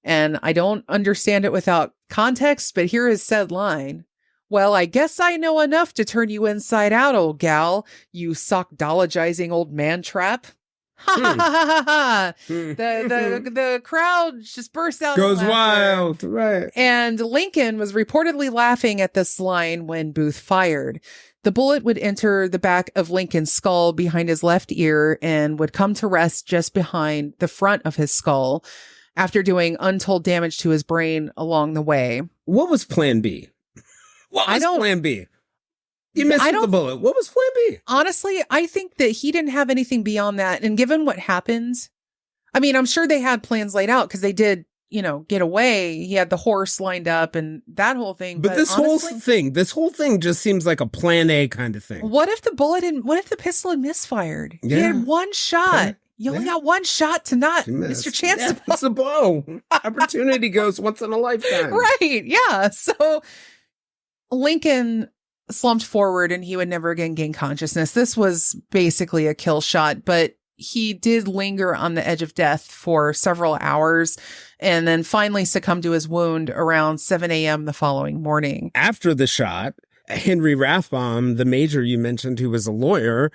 And I don't understand it without context, but here is said line. "Well, I guess I know enough to turn you inside out, old gal, you sockdologizing old man trap." Ha ha ha ha ha! The crowd just bursts out. Goes wild, right? And Lincoln was reportedly laughing at this line when Booth fired. The bullet would enter the back of Lincoln's skull behind his left ear and would come to rest just behind the front of his skull, after doing untold damage to his brain along the way. What was Plan B? What was Plan B? You missed the bullet. What was Plan B? Honestly, I think that he didn't have anything beyond that. And given what happened, I mean, I'm sure they had plans laid out because they did, get away. He had the horse lined up and that whole thing. But this whole thing just seems like a Plan A kind of thing. What if the pistol had misfired? Yeah. He had one shot. You only got one shot to not miss your chance to blow. It's a blow. Opportunity goes once in a lifetime. Right. Yeah. So Lincoln slumped forward and he would never again gain consciousness. This was basically a kill shot, but he did linger on the edge of death for several hours and then finally succumbed to his wound around 7 a.m. the following morning. After the shot, Henry Rathbone, the major you mentioned, who was a lawyer,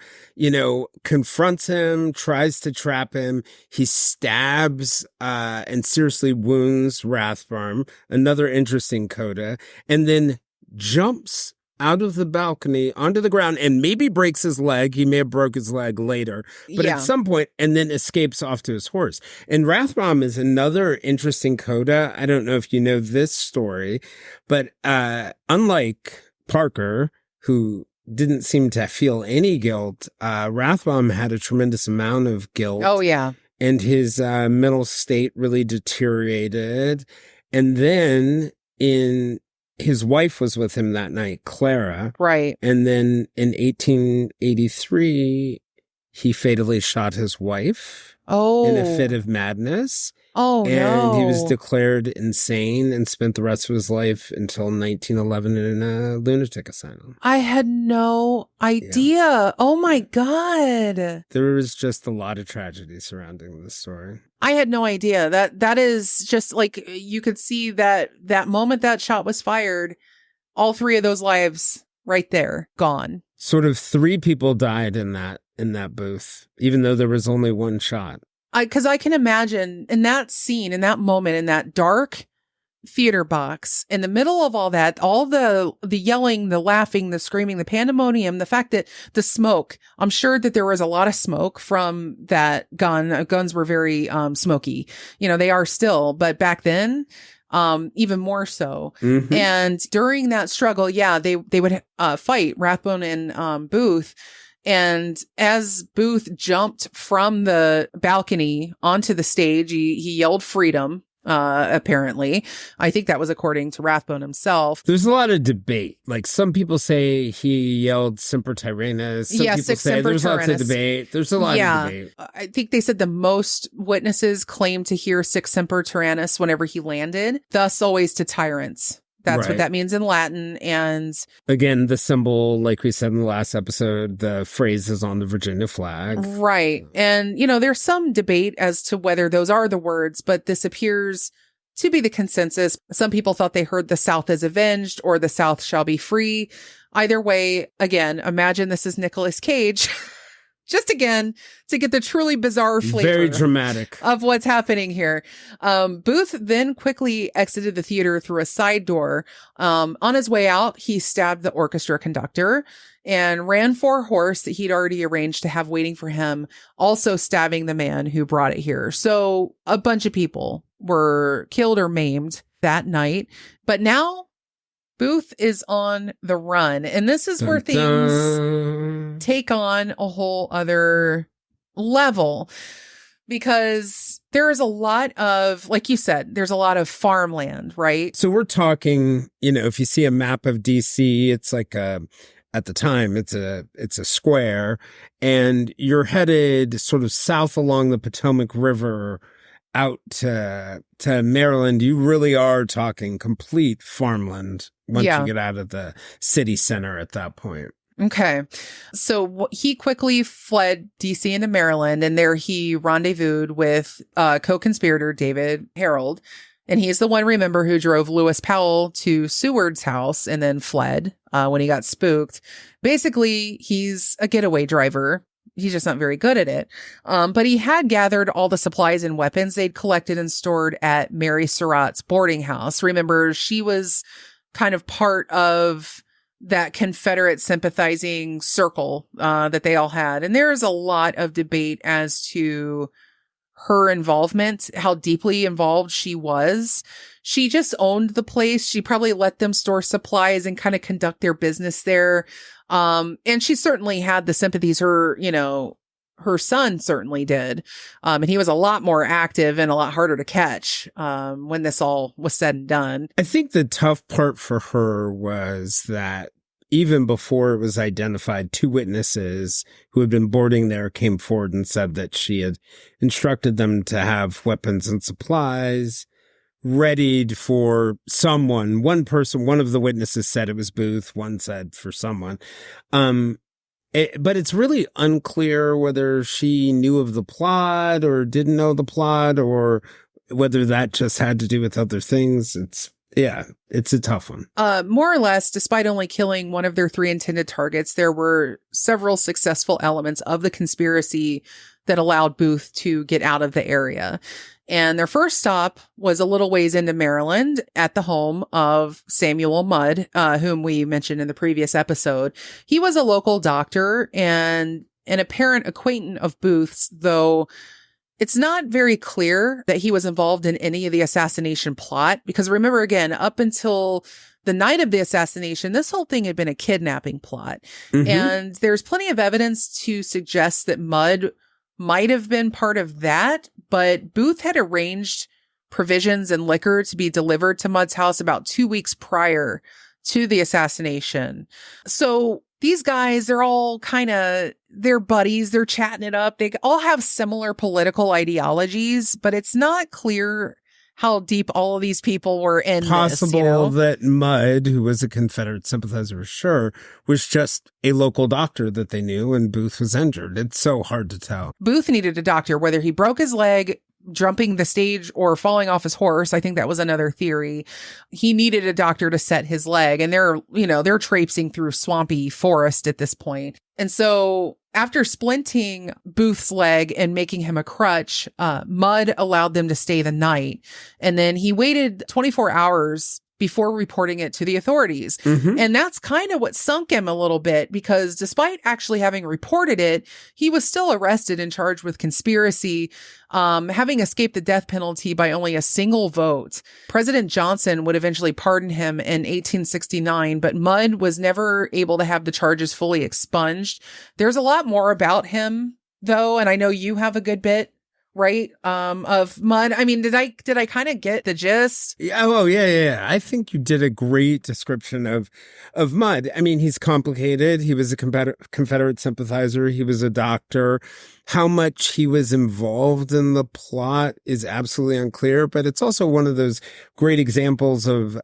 confronts him, tries to trap him. He stabs and seriously wounds Rathbone, another interesting coda, and then jumps out of the balcony onto the ground and maybe breaks his leg. He may have broke his leg later, but at some point, and then escapes off to his horse. And Rathbone is another interesting coda. I don't know if you know this story, but unlike Parker, who didn't seem to feel any guilt, Rathbone had a tremendous amount of guilt. Oh, yeah. And his mental state really deteriorated. And then his wife was with him that night, Clara. Right. And then in 1883, he fatally shot his wife in a fit of madness. Oh, and he was no. declared insane and spent the rest of his life until 1911 in a lunatic asylum. I had no idea. Oh, my God. There was just a lot of tragedy surrounding this story. I had no idea. That is just like, you could see that moment that shot was fired, all 3 of those lives right there, gone. Sort of 3 people died in that booth, even though there was only 1 shot. Because I can imagine in that scene, in that moment, in that dark theater box, in the middle of all that, all the yelling, the laughing, the screaming, the pandemonium, the fact that the smoke, I'm sure that there was a lot of smoke from that gun. Guns were very smoky. They are still, but back then, even more so. Mm-hmm. And during that struggle, they would fight, Rathbone and Booth. And as Booth jumped from the balcony onto the stage, he yelled freedom, apparently. I think that was according to Rathbone himself. There's a lot of debate. Like, some people say he yelled Semper Tyrannis. Some people Sic say Semper there's lots of Tyrannis. debate. There's a lot of debate. I think they said the most witnesses claimed to hear Sic Semper Tyrannis whenever he landed, thus always to tyrants. That's what that means in Latin. And again, the symbol, like we said in the last episode, the phrase is on the Virginia flag. Right. And, there's some debate as to whether those are the words, but this appears to be the consensus. Some people thought they heard the South is avenged or the South shall be free. Either way, again, imagine this is Nicolas Cage. Just again, to get the truly bizarre flavor. Very dramatic. Of what's happening here. Booth then quickly exited the theater through a side door. On his way out, he stabbed the orchestra conductor and ran for a horse that he'd already arranged to have waiting for him, also stabbing the man who brought it here. So a bunch of people were killed or maimed that night. But now Booth is on the run. And this is where things take on a whole other level, because there is a lot of, like you said, there's a lot of farmland, right? So we're talking, if you see a map of DC, it's like at the time, it's a square, and you're headed sort of south along the Potomac River out to Maryland. You really are talking complete farmland once you get out of the city center at that point. Okay. So he quickly fled DC into Maryland, and there he rendezvoused with co-conspirator David Harold. And he's the one, remember, who drove Lewis Powell to Seward's house and then fled when he got spooked. Basically, he's a getaway driver. He's just not very good at it. But he had gathered all the supplies and weapons they'd collected and stored at Mary Surratt's boarding house. Remember, she was kind of part of that Confederate sympathizing circle that they all had. And there is a lot of debate as to her involvement, how deeply involved she was. She just owned the place. She probably let them store supplies and kind of conduct their business there. And she certainly had the sympathies her son certainly did. And he was a lot more active and a lot harder to catch when this all was said and done. I think the tough part for her was that even before it was identified, 2 witnesses who had been boarding there came forward and said that she had instructed them to have weapons and supplies readied for someone. One of the witnesses said it was Booth. One said for someone. But it's really unclear whether she knew of the plot or didn't know the plot, or whether that just had to do with other things. It's a tough one. More or less, despite only killing one of their 3 intended targets, there were several successful elements of the conspiracy that allowed Booth to get out of the area. And their first stop was a little ways into Maryland at the home of Samuel Mudd, whom we mentioned in the previous episode. He was a local doctor and an apparent acquaintance of Booth's, though it's not very clear that he was involved in any of the assassination plot. Because remember, again, up until the night of the assassination, this whole thing had been a kidnapping plot. Mm-hmm. And there's plenty of evidence to suggest that Mudd might have been part of that, but Booth had arranged provisions and liquor to be delivered to Mudd's house about 2 weeks prior to the assassination. So these guys, they're all they're buddies. They're chatting it up. They all have similar political ideologies, but it's not clear how deep all of these people were in Possible this, that Mudd, who was a Confederate sympathizer, sure, was just a local doctor that they knew, and Booth was injured. It's so hard to tell. Booth needed a doctor, whether he broke his leg jumping the stage or falling off his horse. I think that was another theory. He needed a doctor to set his leg, and they're traipsing through swampy forest at this point. And so after splinting Booth's leg and making him a crutch, Mudd allowed them to stay the night. And then he waited 24 hours before reporting it to the authorities. Mm-hmm. And that's kind of what sunk him a little bit, because despite actually having reported it, he was still arrested and charged with conspiracy, having escaped the death penalty by only a single vote. President Johnson would eventually pardon him in 1869, but Mudd was never able to have the charges fully expunged. There's a lot more about him, though, and I know you have a good bit, right? Of Mudd. I mean, did I kind of get the gist? Yeah. I think you did a great description of Mudd. I mean, he's complicated. He was a Confederate sympathizer. He was a doctor. How much he was involved in the plot is absolutely unclear, but it's also one of those great examples of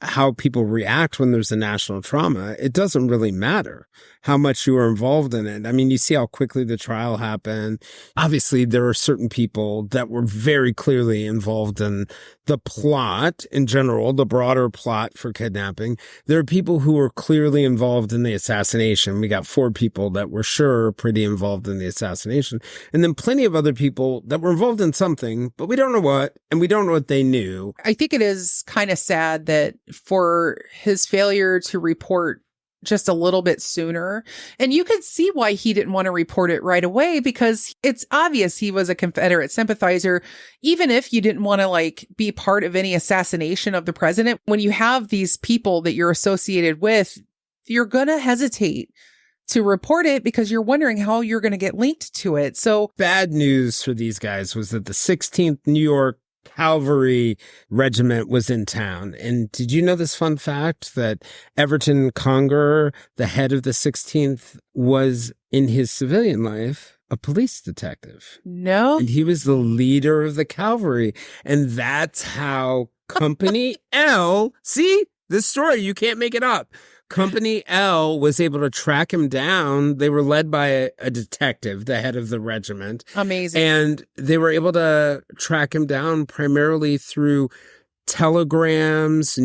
how people react when there's a national trauma. It doesn't really matter how much you were involved in it. I mean, you see how quickly the trial happened. Obviously, there are certain people that were very clearly involved in the plot in general, the broader plot for kidnapping. There are people who were clearly involved in the assassination. We got 4 people that were sure pretty involved in the assassination. And then plenty of other people that were involved in something, but we don't know what, and we don't know what they knew. I think it is kind of sad that for his failure to report just a little bit sooner. And you could see why he didn't want to report it right away, because it's obvious he was a Confederate sympathizer. Even if you didn't want to be part of any assassination of the president, when you have these people that you're associated with, you're going to hesitate to report it because you're wondering how you're going to get linked to it. So bad news for these guys was that the 16th New York Cavalry Regiment was in town. And did you know this fun fact that Everton Conger, the head of the 16th, was in his civilian life a police detective? No. And he was the leader of the cavalry. And that's how Company L, see this story, you can't make it up. Company L was able to track him down. They were led by a detective, the head of the regiment. Amazing. And they were able to track him down primarily through telegrams,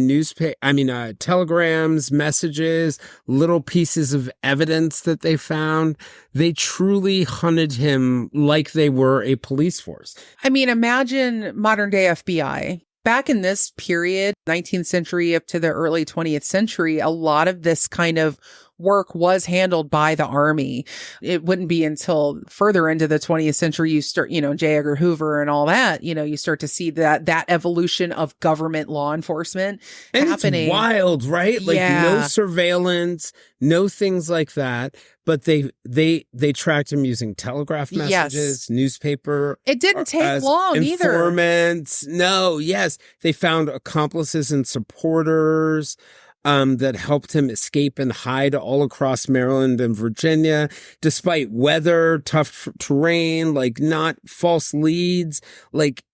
telegrams, messages, little pieces of evidence that they found. They truly hunted him like they were a police force. I mean, imagine modern day FBI. Back in this period, 19th century up to the early 20th century, a lot of this kind of work was handled by the army. It wouldn't be until further into the 20th century you start, J. Edgar Hoover and all that, you start to see that evolution of government law enforcement happening. It's wild, right? No surveillance, no things like that. But they tracked him using telegraph messages, newspaper. It didn't take long either. Informants. No, yes. They found accomplices and supporters that helped him escape and hide all across Maryland and Virginia, despite weather, tough terrain, not false leads.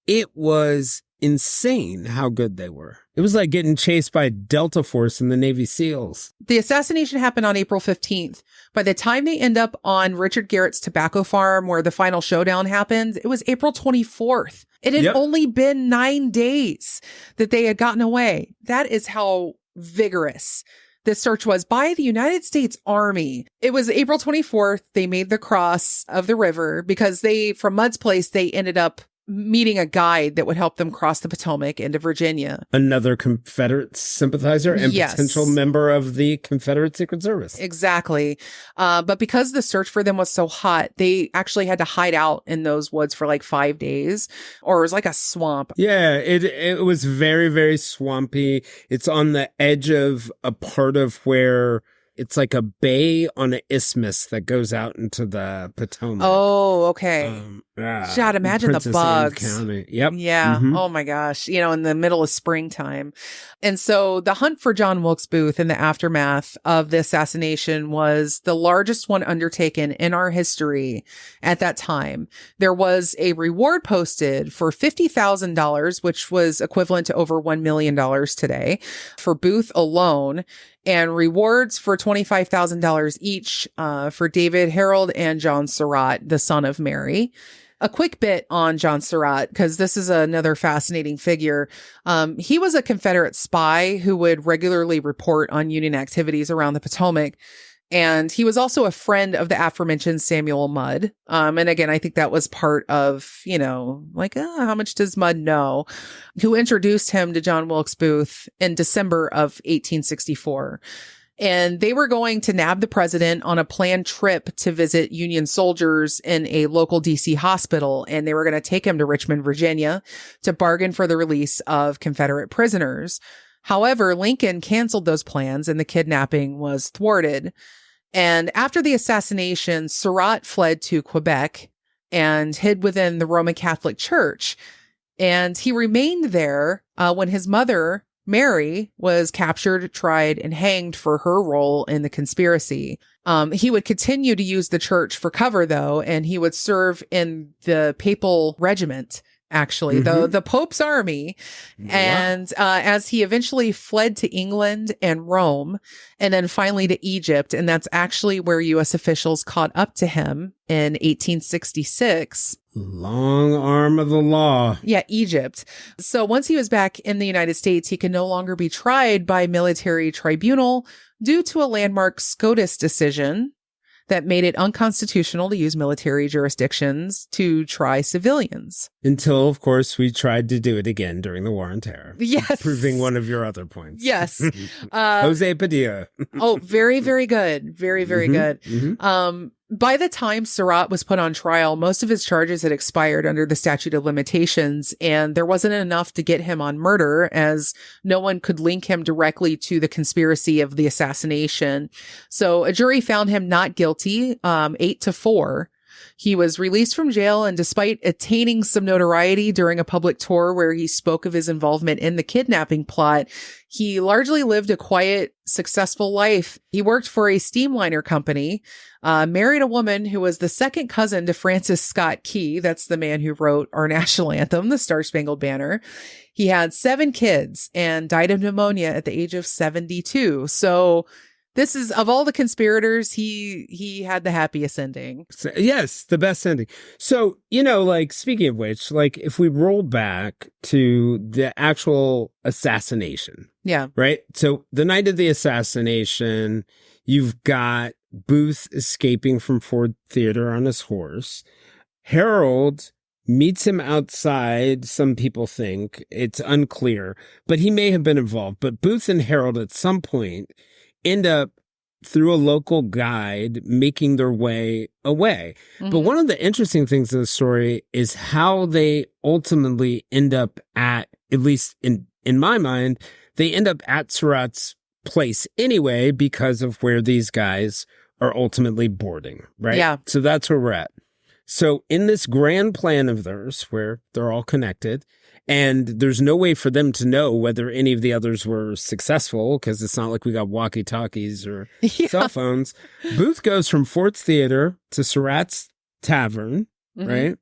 It was insane how good they were. It was like getting chased by Delta Force and the Navy SEALs. The assassination happened on April 15th. By the time they end up on Richard Garrett's tobacco farm where the final showdown happened, it was April 24th. It had only been 9 days that they had gotten away. That is how vigorous this search was by the United States Army. It was April 24th. They made the cross of the river because from Mudd's place, they ended up meeting a guide that would help them cross the Potomac into Virginia. Another Confederate sympathizer and potential member of the Confederate Secret Service. Exactly. But because the search for them was so hot, they actually had to hide out in those woods for 5 days, or it was like a swamp. Yeah, it was very, very swampy. It's on the edge of a part of where it's like a bay on an isthmus that goes out into the Potomac. Oh, okay. God, imagine the bugs. County. Yep. Yeah. Mm-hmm. Oh my gosh. In the middle of springtime. And so the hunt for John Wilkes Booth in the aftermath of the assassination was the largest one undertaken in our history at that time. There was a reward posted for $50,000, which was equivalent to over $1 million today for Booth alone, and rewards for $25,000 each for David Harold and John Surratt, the son of Mary. A quick bit on John Surratt, because this is another fascinating figure. He was a Confederate spy who would regularly report on Union activities around the Potomac. And he was also a friend of the aforementioned Samuel Mudd. And again, I think that was part of, how much does Mudd know? Who introduced him to John Wilkes Booth in December of 1864. And they were going to nab the president on a planned trip to visit Union soldiers in a local DC hospital. And they were going to take him to Richmond, Virginia to bargain for the release of Confederate prisoners. However, Lincoln canceled those plans and the kidnapping was thwarted. And after the assassination, Surratt fled to Quebec and hid within the Roman Catholic Church. And he remained there when his mother, Mary, was captured, tried, and hanged for her role in the conspiracy. He would continue to use the church for cover, though, and he would serve in the papal regiment, actually, the Pope's army. Wow. And as he eventually fled to England and Rome, and then finally to Egypt, and that's actually where U.S. officials caught up to him in 1866. Long arm of the law. Yeah, Egypt. So once he was back in the United States, he could no longer be tried by military tribunal due to a landmark SCOTUS decision that made it unconstitutional to use military jurisdictions to try civilians. Until, of course, we tried to do it again during the War on Terror. Yes. Proving one of your other points. Yes. Jose Padilla. Oh, very, very good. Very, very good. By the time Surratt was put on trial, most of his charges had expired under the statute of limitations, and there wasn't enough to get him on murder, as no one could link him directly to the conspiracy of the assassination. So a jury found him not guilty, 8-4. He was released from jail, and despite attaining some notoriety during a public tour where he spoke of his involvement in the kidnapping plot, he largely lived a quiet, successful life. He worked for a steamliner company, married a woman who was the second cousin to Francis Scott Key. That's the man who wrote our national anthem, the Star-Spangled Banner. He had 7 kids and died of pneumonia at the age of 72. So this is, of all the conspirators, he had the happiest ending. Yes, the best ending. So, speaking of which, if we roll back to the actual assassination. Yeah. Right? So the night of the assassination, you've got Booth escaping from Ford Theater on his horse. Harold meets him outside. Some people think it's unclear, but he may have been involved. But Booth and Harold at some point end up through a local guide making their way away. But one of the interesting things of the story is how they ultimately end up at least in my mind, they end up at Surratt's place anyway because of where these guys are ultimately boarding, right? Yeah. So that's where we're at. So in this grand plan of theirs, where they're all connected, and there's no way for them to know whether any of the others were successful, because it's not like we got walkie-talkies or cell phones. Booth goes from Ford's Theater to Surratt's Tavern, right?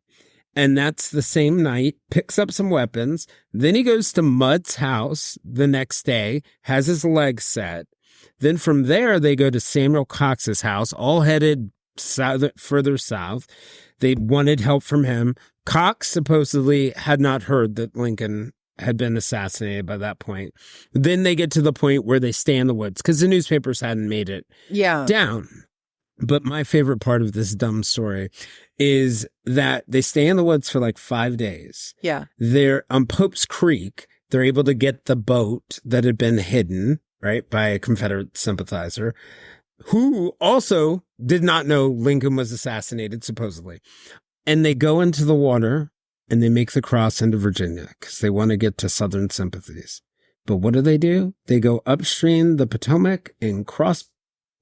And that's the same night, picks up some weapons. Then he goes to Mudd's house the next day, has his legs set. Then from there, they go to Samuel Cox's house, all headed further south. They wanted help from him. Cox supposedly had not heard that Lincoln had been assassinated by that point. Then they get to the point where they stay in the woods because the newspapers hadn't made it down. But my favorite part of this dumb story is that they stay in the woods for 5 days. Yeah. They're on Pope's Creek. They're able to get the boat that had been hidden, right, by a Confederate sympathizer, who also did not know Lincoln was assassinated, supposedly. And they go into the water and they make the cross into Virginia because they want to get to Southern sympathies. But what do? They go upstream the Potomac and cross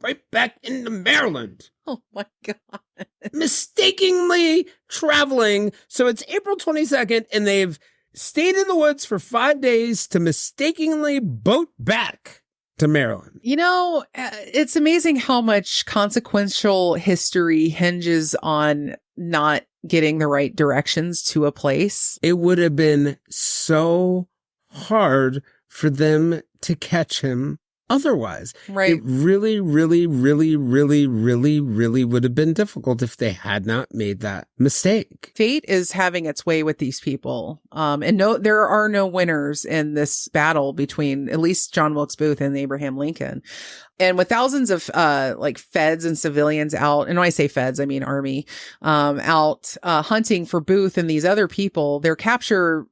right back into Maryland. Oh my God. Mistakenly traveling. So it's April 22nd, and they've stayed in the woods for 5 days to mistakenly boat back to Maryland. You know, it's amazing how much consequential history hinges on not getting the right directions to a place. It would have been so hard for them to catch him otherwise. Right. It really, really, really, really, really, really would have been difficult if they had not made that mistake. Fate is having its way with these people. And no, there are no winners in this battle between at least John Wilkes Booth and Abraham Lincoln. And with thousands of like feds and civilians out, and when I say feds, I mean army, out hunting for Booth and these other people, their capture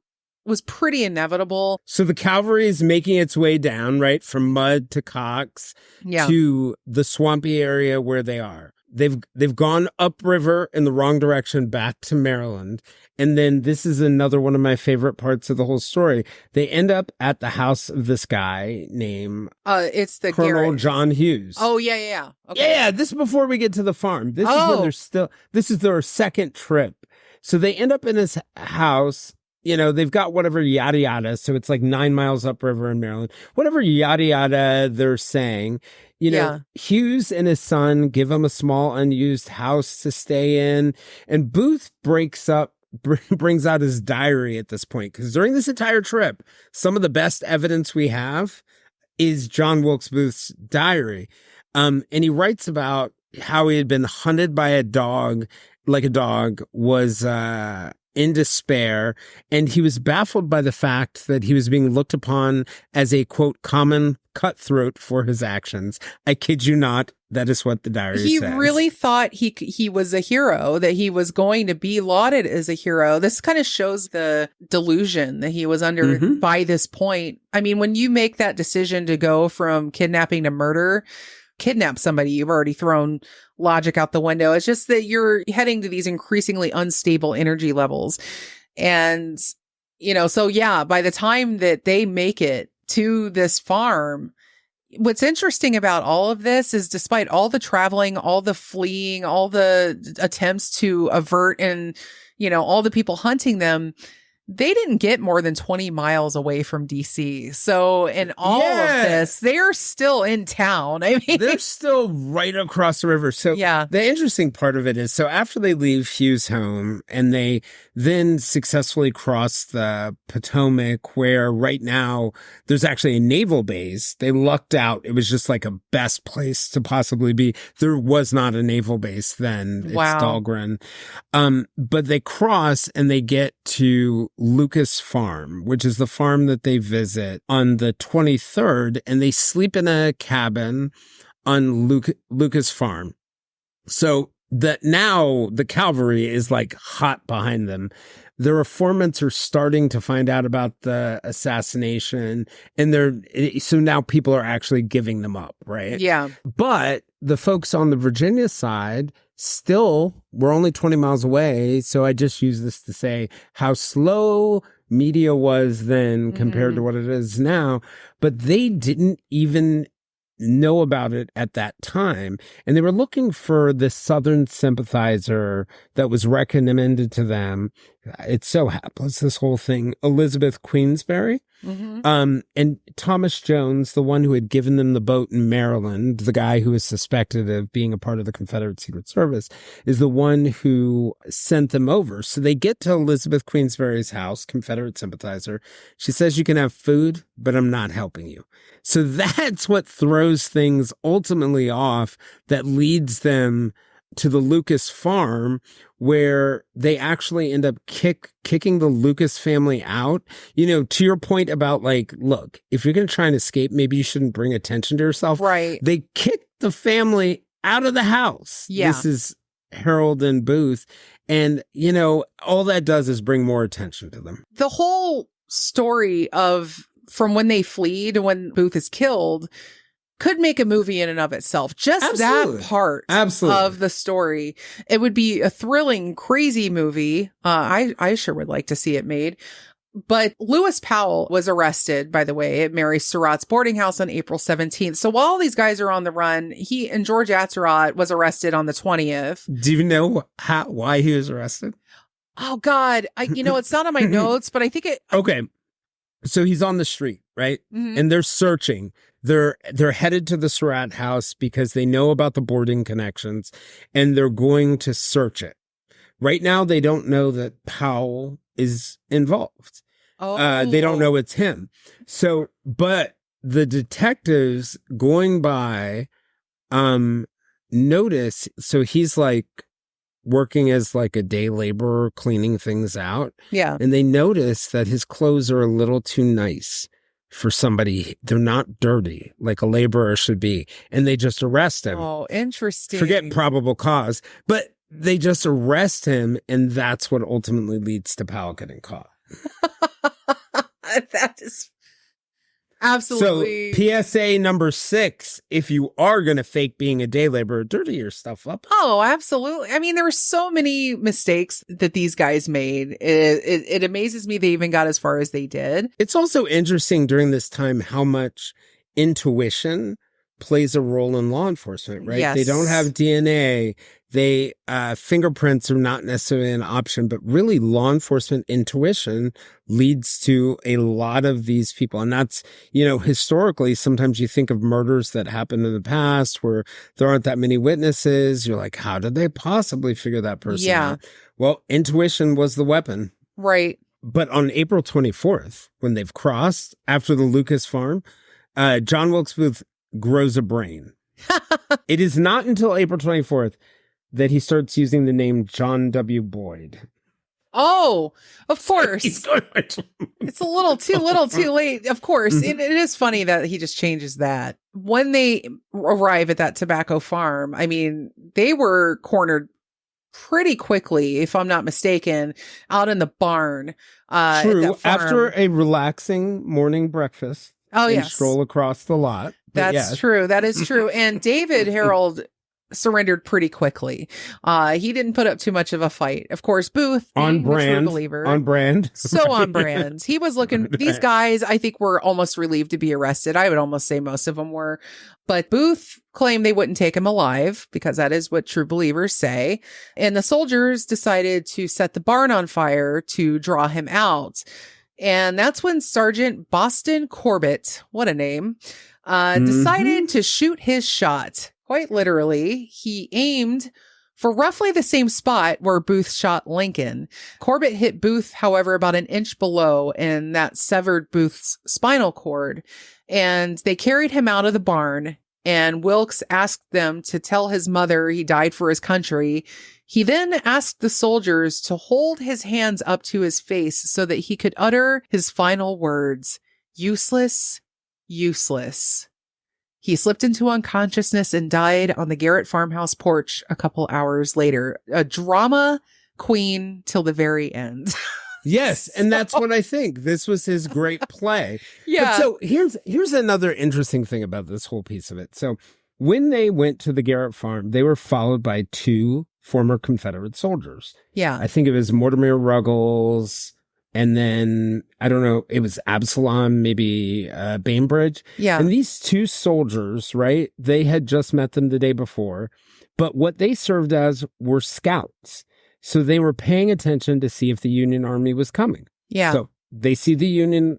was pretty inevitable. So the cavalry is making its way down, right, from Mud to Cox to the swampy area where they are. They've gone upriver in the wrong direction back to Maryland. And then this is another one of my favorite parts of the whole story. They end up at the house of this guy named it's the Colonel Garrett. John Hughes. Oh, yeah. Okay. Yeah, this is before we get to the farm. This is when this is their second trip. So they end up in his house. You know, they've got whatever yada yada. So it's like 9 miles upriver in Maryland. Whatever yada yada they're saying. You know, Hughes and his son give him a small unused house to stay in. And Booth brings out his diary at this point. Because during this entire trip, some of the best evidence we have is John Wilkes Booth's diary. And he writes about how he had been hunted by a dog, like a dog, was in despair, and he was baffled by the fact that he was being looked upon as a, quote, common cutthroat for his actions. I kid you not. That is what the diary says. He really thought he was a hero, that he was going to be lauded as a hero. This kind of shows the delusion that he was under by this point. I mean, when you make that decision to go from kidnapping to murder, kidnap somebody, you've already thrown logic out the window. It's just that you're heading to these increasingly unstable energy levels. And, you know, so yeah, by the time that they make it to this farm, what's interesting about all of this is despite all the traveling, all the fleeing, all the attempts to avert and, you know, all the people hunting them, they didn't get more than 20 miles away from DC. So in all of this, they're still in town. I mean, they're still right across the river. So the interesting part of it is, so after they leave Hughes' home and they then successfully cross the Potomac, where right now there's actually a naval base. They lucked out. It was just like a best place to possibly be. There was not a naval base then. Wow. It's Dahlgren. But they cross and they get to Lucas Farm, which is the farm that they visit on the 23rd, and they sleep in a cabin on Lucas Farm. So that now the cavalry is like hot behind them. Their informants are starting to find out about the assassination, and so now people are actually giving them up, right? Yeah. But the folks on the Virginia side still, we're only 20 miles away. So I just use this to say how slow media was then compared to what it is now. But they didn't even know about it at that time. And they were looking for this Southern sympathizer that was recommended to them. It's so hapless, this whole thing. Elizabeth Queensberry. And Thomas Jones, the one who had given them the boat in Maryland, the guy who was suspected of being a part of the Confederate Secret Service, is the one who sent them over. So they get to Elizabeth Queensberry's house, Confederate sympathizer. She says, "You can have food, but I'm not helping you." So that's what throws things ultimately off, that leads them to the Lucas farm, where they actually end up kicking the Lucas family out. You know, to your point about like, look, if you're going to try and escape, maybe you shouldn't bring attention to yourself. Right. They kicked the family out of the house. Yeah. This is Harold and Booth. And, you know, all that does is bring more attention to them. The whole story of from when they flee to when Booth is killed could make a movie in and of itself. Just that part of the story. It would be a thrilling, crazy movie. I sure would like to see it made. But Lewis Powell was arrested, by the way, at Mary Surratt's boarding house on April 17th. So while these guys are on the run, he and George Atzerodt was arrested on the 20th. Do you know why he was arrested? Oh, God. It's not on my notes, but I think it... Okay. So he's on the street, right? Mm-hmm. And they're searching. They're headed to the Surratt house because they know about the boarding connections, and they're going to search it. Right now, they don't know that Powell is involved. Oh. They don't know it's him. So, but the detectives going by, notice, so he's like working as like a day laborer, cleaning things out. Yeah. And they notice that his clothes are a little too nice for somebody. They're not dirty like a laborer should be. And they just arrest him. Oh, interesting. Forget probable cause, but they just arrest him, and that's what ultimately leads to Powell getting caught. That is absolutely... So, PSA number 6, if you are going to fake being a day laborer, dirty your stuff up. Oh, absolutely. I mean, there were so many mistakes that these guys made. It amazes me they even got as far as they did. It's also interesting during this time how much intuition plays a role in law enforcement, right? Yes. They don't have DNA. Fingerprints are not necessarily an option, but really law enforcement intuition leads to a lot of these people. And that's, historically, sometimes you think of murders that happened in the past where there aren't that many witnesses. You're like, how did they possibly figure that person out? Well, intuition was the weapon. Right. But on April 24th, when they've crossed after the Lucas farm, John Wilkes Booth grows a brain. It is not until April 24th that he starts using the name John W. Boyd. Oh, of course. It's a little too late. Of course. Mm-hmm. It is funny that he just changes that. When they arrive at that tobacco farm, I mean, they were cornered pretty quickly, if I'm not mistaken, out in the barn. True. After a relaxing morning breakfast. Oh, yes. Stroll across the lot. That's true. That is true. And David Harold surrendered pretty quickly. He didn't put up too much of a fight. Of course, Booth, on brand, believer, on brand, so on brand. He was looking. These guys, I think, were almost relieved to be arrested. I would almost say most of them were, but Booth claimed they wouldn't take him alive because that is what true believers say. And the soldiers decided to set the barn on fire to draw him out. And that's when Sergeant Boston Corbett, what a name, decided to shoot his shot. Quite literally, he aimed for roughly the same spot where Booth shot Lincoln. Corbett hit Booth, however, about an inch below, and that severed Booth's spinal cord. And they carried him out of the barn, and Wilkes asked them to tell his mother he died for his country. He then asked the soldiers to hold his hands up to his face so that he could utter his final words, "Useless, useless." He slipped into unconsciousness and died on the Garrett farmhouse porch a couple hours later. A drama queen till the very end. Yes, and that's what I think. This was his great play. Yeah. But so here's another interesting thing about this whole piece of it. So when they went to the Garrett farm, they were followed by 2 former Confederate soldiers. Yeah. I think it was Mortimer Ruggles, and then, I don't know, it was Absalom, maybe Bainbridge. Yeah. And these 2 soldiers, right, they had just met them the day before, but what they served as were scouts. So they were paying attention to see if the Union Army was coming. Yeah. So they see the Union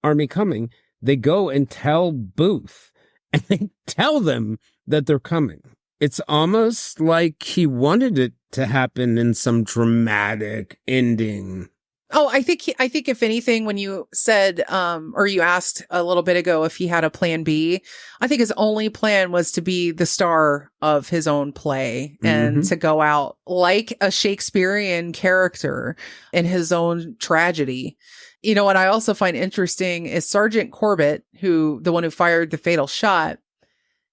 Army coming. They go and tell Booth, and they tell them that they're coming. It's almost like he wanted it to happen in some dramatic ending. Oh, I think if anything, when you said, or you asked a little bit ago if he had a plan B, I think his only plan was to be the star of his own play and to go out like a Shakespearean character in his own tragedy. You know, what I also find interesting is Sergeant Corbett, the one who fired the fatal shot.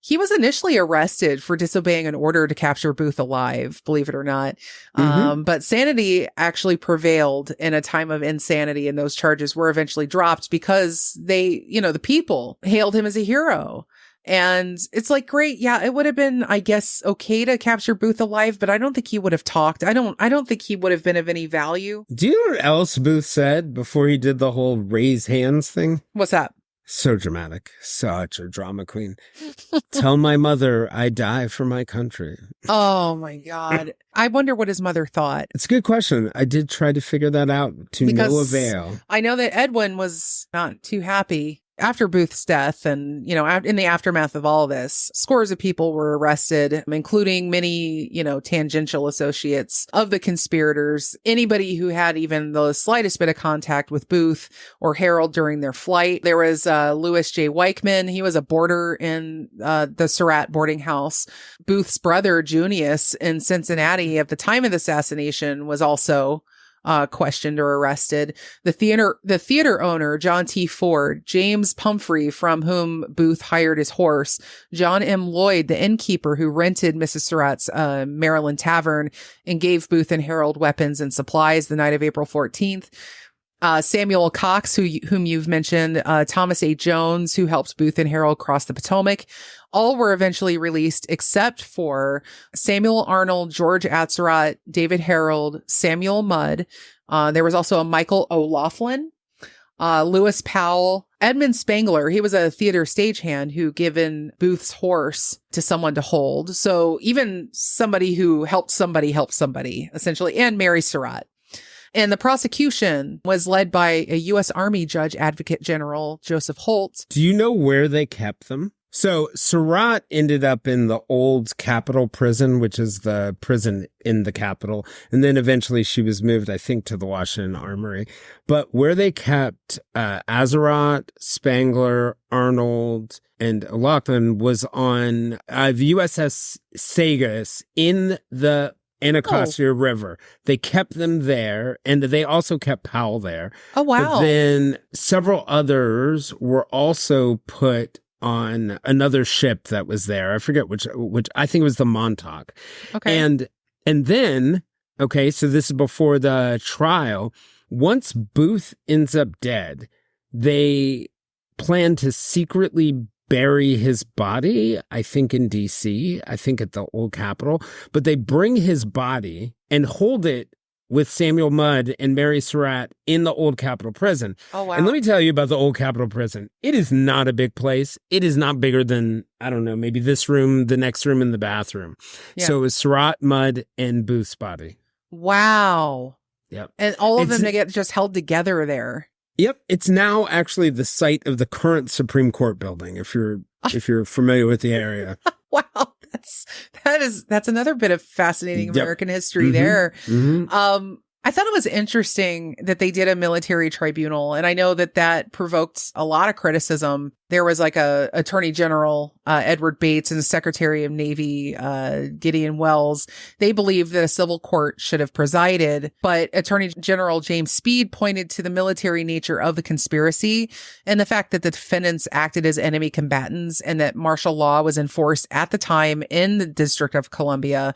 He was initially arrested for disobeying an order to capture Booth alive, believe it or not. But sanity actually prevailed in a time of insanity, and those charges were eventually dropped because the people hailed him as a hero. And it's like, great. Yeah, it would have been, I guess, okay to capture Booth alive, but I don't think he would have talked. I don't think he would have been of any value. Do you know what else Booth said before he did the whole raise hands thing? What's that? So dramatic. Such a drama queen. Tell my mother I die for my country. Oh my God. I wonder what his mother thought. It's a good question. I did try to figure that out to no avail. I know that Edwin was not too happy after Booth's death, and, in the aftermath of all this, scores of people were arrested, including many, tangential associates of the conspirators. Anybody who had even the slightest bit of contact with Booth or Harold during their flight. There was Louis J. Weichman. He was a boarder in the Surratt boarding house. Booth's brother, Junius, in Cincinnati at the time of the assassination was also questioned or arrested. The theater owner, John T. Ford, James Pumphrey, from whom Booth hired his horse, John M. Lloyd, the innkeeper who rented Mrs. Surratt's Maryland Tavern and gave Booth and Harold weapons and supplies the night of April 14th. Samuel Cox, whom you've mentioned, Thomas A. Jones, who helped Booth and Harold cross the Potomac. All were eventually released except for Samuel Arnold, George Atzerodt, David Harold, Samuel Mudd. There was also a Michael O'Laughlin, Lewis Powell, Edmund Spangler. He was a theater stagehand who given Booth's horse to someone to hold. So even somebody who helped somebody, essentially, and Mary Surratt. And the prosecution was led by a U.S. Army Judge Advocate General Joseph Holt. Do you know where they kept them? So Surratt ended up in the old Capitol prison, which is the prison in the Capitol. And then eventually she was moved, I think, to the Washington Armory. But where they kept Atzerodt, Spangler, Arnold, and O'Loughlin was on the USS Sagas in the Anacostia River. They kept them there, and they also kept Powell there. Oh, wow. But then several others were also put on another ship that was there. I forget which I think it was the Montauk. Okay. And then, okay, so this is before the trial. Once Booth ends up dead, they plan to secretly bury his body, I think in D.C., I think at the old Capitol, but they bring his body and hold it with Samuel Mudd and Mary Surratt in the old Capitol prison. Oh, wow. And let me tell you about the old Capitol prison. It is not a big place. It is not bigger than, I don't know, maybe this room, the next room, and the bathroom. Yeah. So it was Surratt, Mudd, and Booth's body. Wow. Yep. And all of them, they get just held together there. Yep. It's now actually the site of the current Supreme Court building, if you're familiar with the area. Wow. That's another bit of fascinating American history there. Mm-hmm. I thought it was interesting that they did a military tribunal, and I know that provoked a lot of criticism. There was like a Attorney General, Edward Bates, and Secretary of Navy, Gideon Wells. They believed that a civil court should have presided, but Attorney General James Speed pointed to the military nature of the conspiracy and the fact that the defendants acted as enemy combatants and that martial law was enforced at the time in the District of Columbia.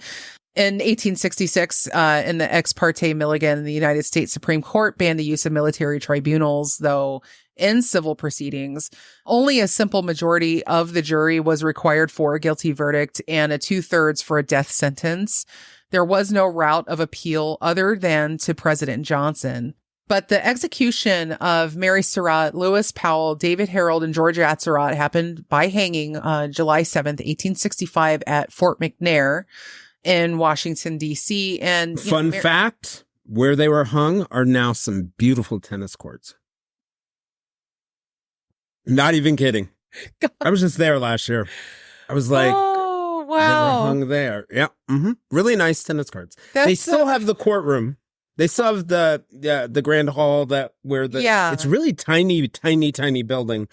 In 1866, in the Ex parte Milligan, the United States Supreme Court banned the use of military tribunals, though in civil proceedings, only a simple majority of the jury was required for a guilty verdict and a 2/3 for a death sentence. There was no route of appeal other than to President Johnson. But the execution of Mary Surratt, Lewis Powell, David Harold, and George Atzerodt happened by hanging July 7th, 1865 at Fort McNair in Washington, D.C. And fun fact, where they were hung are now some beautiful tennis courts. Not even kidding. God. I was just there last year. I was like, oh, wow. They were hung there. Yeah. Mm-hmm. Really nice tennis courts. They still have the courtroom. They still have the grand hall it's really tiny building.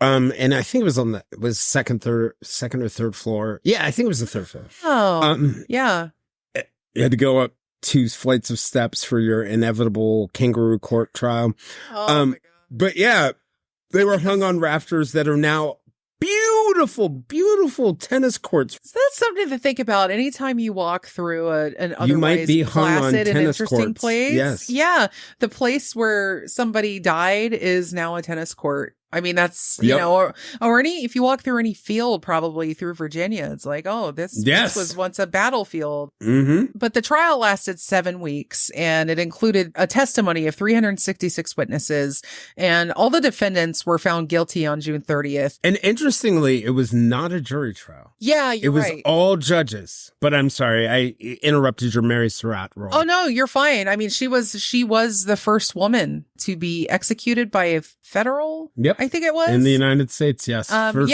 And I think it was second or third floor. Yeah, I think it was the third floor. Oh, yeah. You had to go up 2 flights of steps for your inevitable kangaroo court trial. Oh, my God. But yeah, they were hung on rafters that are now beautiful tennis courts. So that's something to think about anytime you walk through an otherwise you might be hung on placid and tennis interesting courts. place. Yes. Yeah. The place where somebody died is now a tennis court. I mean, that's, you know, or any, if you walk through any field, probably through Virginia, it's like, oh, this was once a battlefield. But the trial lasted 7 weeks, and it included a testimony of 366 witnesses, and all the defendants were found guilty on June 30th. And interestingly, it was not a jury trial. Yeah, you're right. It was all judges. But I'm sorry, I interrupted your Mary Surratt role. Oh, no, you're fine. I mean, she was the first woman to be executed by a federal, I think it was. In the United States, yes. First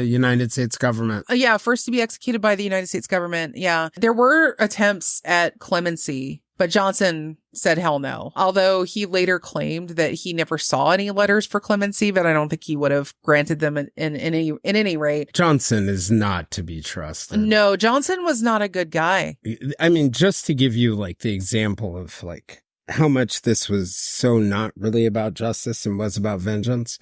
United States government. First to be executed by the United States government. Yeah. There were attempts at clemency, but Johnson said hell no. Although he later claimed that he never saw any letters for clemency, but I don't think he would have granted them in any rate. Johnson is not to be trusted. No, Johnson was not a good guy. I mean, just to give you like the example of like how much this was so not really about justice and was about vengeance.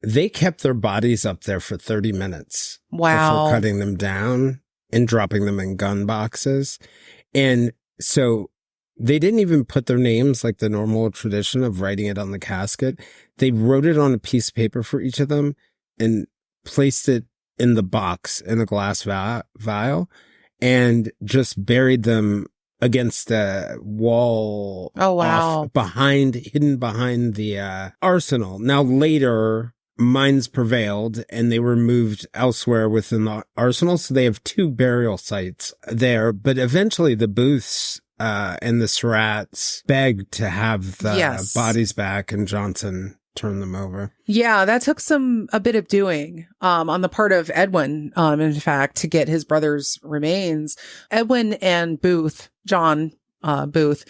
They kept their bodies up there for 30 minutes. Wow. Before cutting them down and dropping them in gun boxes. And so they didn't even put their names like the normal tradition of writing it on the casket. They wrote it on a piece of paper for each of them and placed it in the box in a glass vial and just buried them against a wall. Oh, wow. Hidden behind the arsenal. Now later, minds prevailed and they were moved elsewhere within the arsenal. So they have 2 burial sites there, but eventually the Booths and the Surratts begged to have the bodies back, and Johnson turned them over. Yeah, that took a bit of doing on the part of Edwin, in fact, to get his brother's remains. Edwin and Booth, John Booth,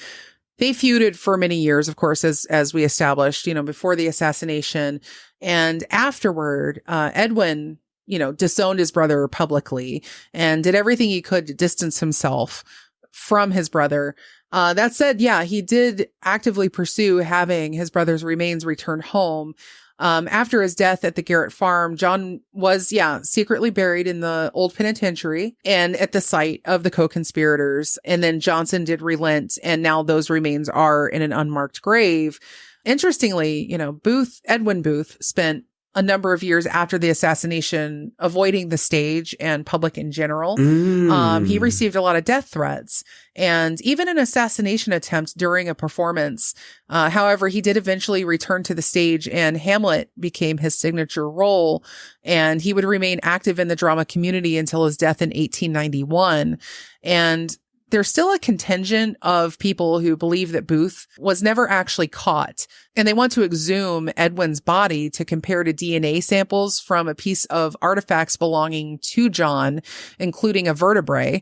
they feuded for many years, of course, as we established, you know, before the assassination. And afterward, Edwin, you know, disowned his brother publicly and did everything he could to distance himself from his brother. That said, yeah, he did actively pursue having his brother's remains returned home. After his death at the Garrett farm, John was, secretly buried in the old penitentiary and at the site of the co-conspirators. And then Johnson did relent, and now those remains are in an unmarked grave. Interestingly, you know, Edwin Booth spent a number of years after the assassination avoiding the stage and public in general. He received a lot of death threats and even an assassination attempt during a performance. However, he did eventually return to the stage, and Hamlet became his signature role, and he would remain active in the drama community until his death in 1891. And there's still a contingent of people who believe that Booth was never actually caught, and they want to exhume Edwin's body to compare to DNA samples from a piece of artifacts belonging to John, including a vertebrae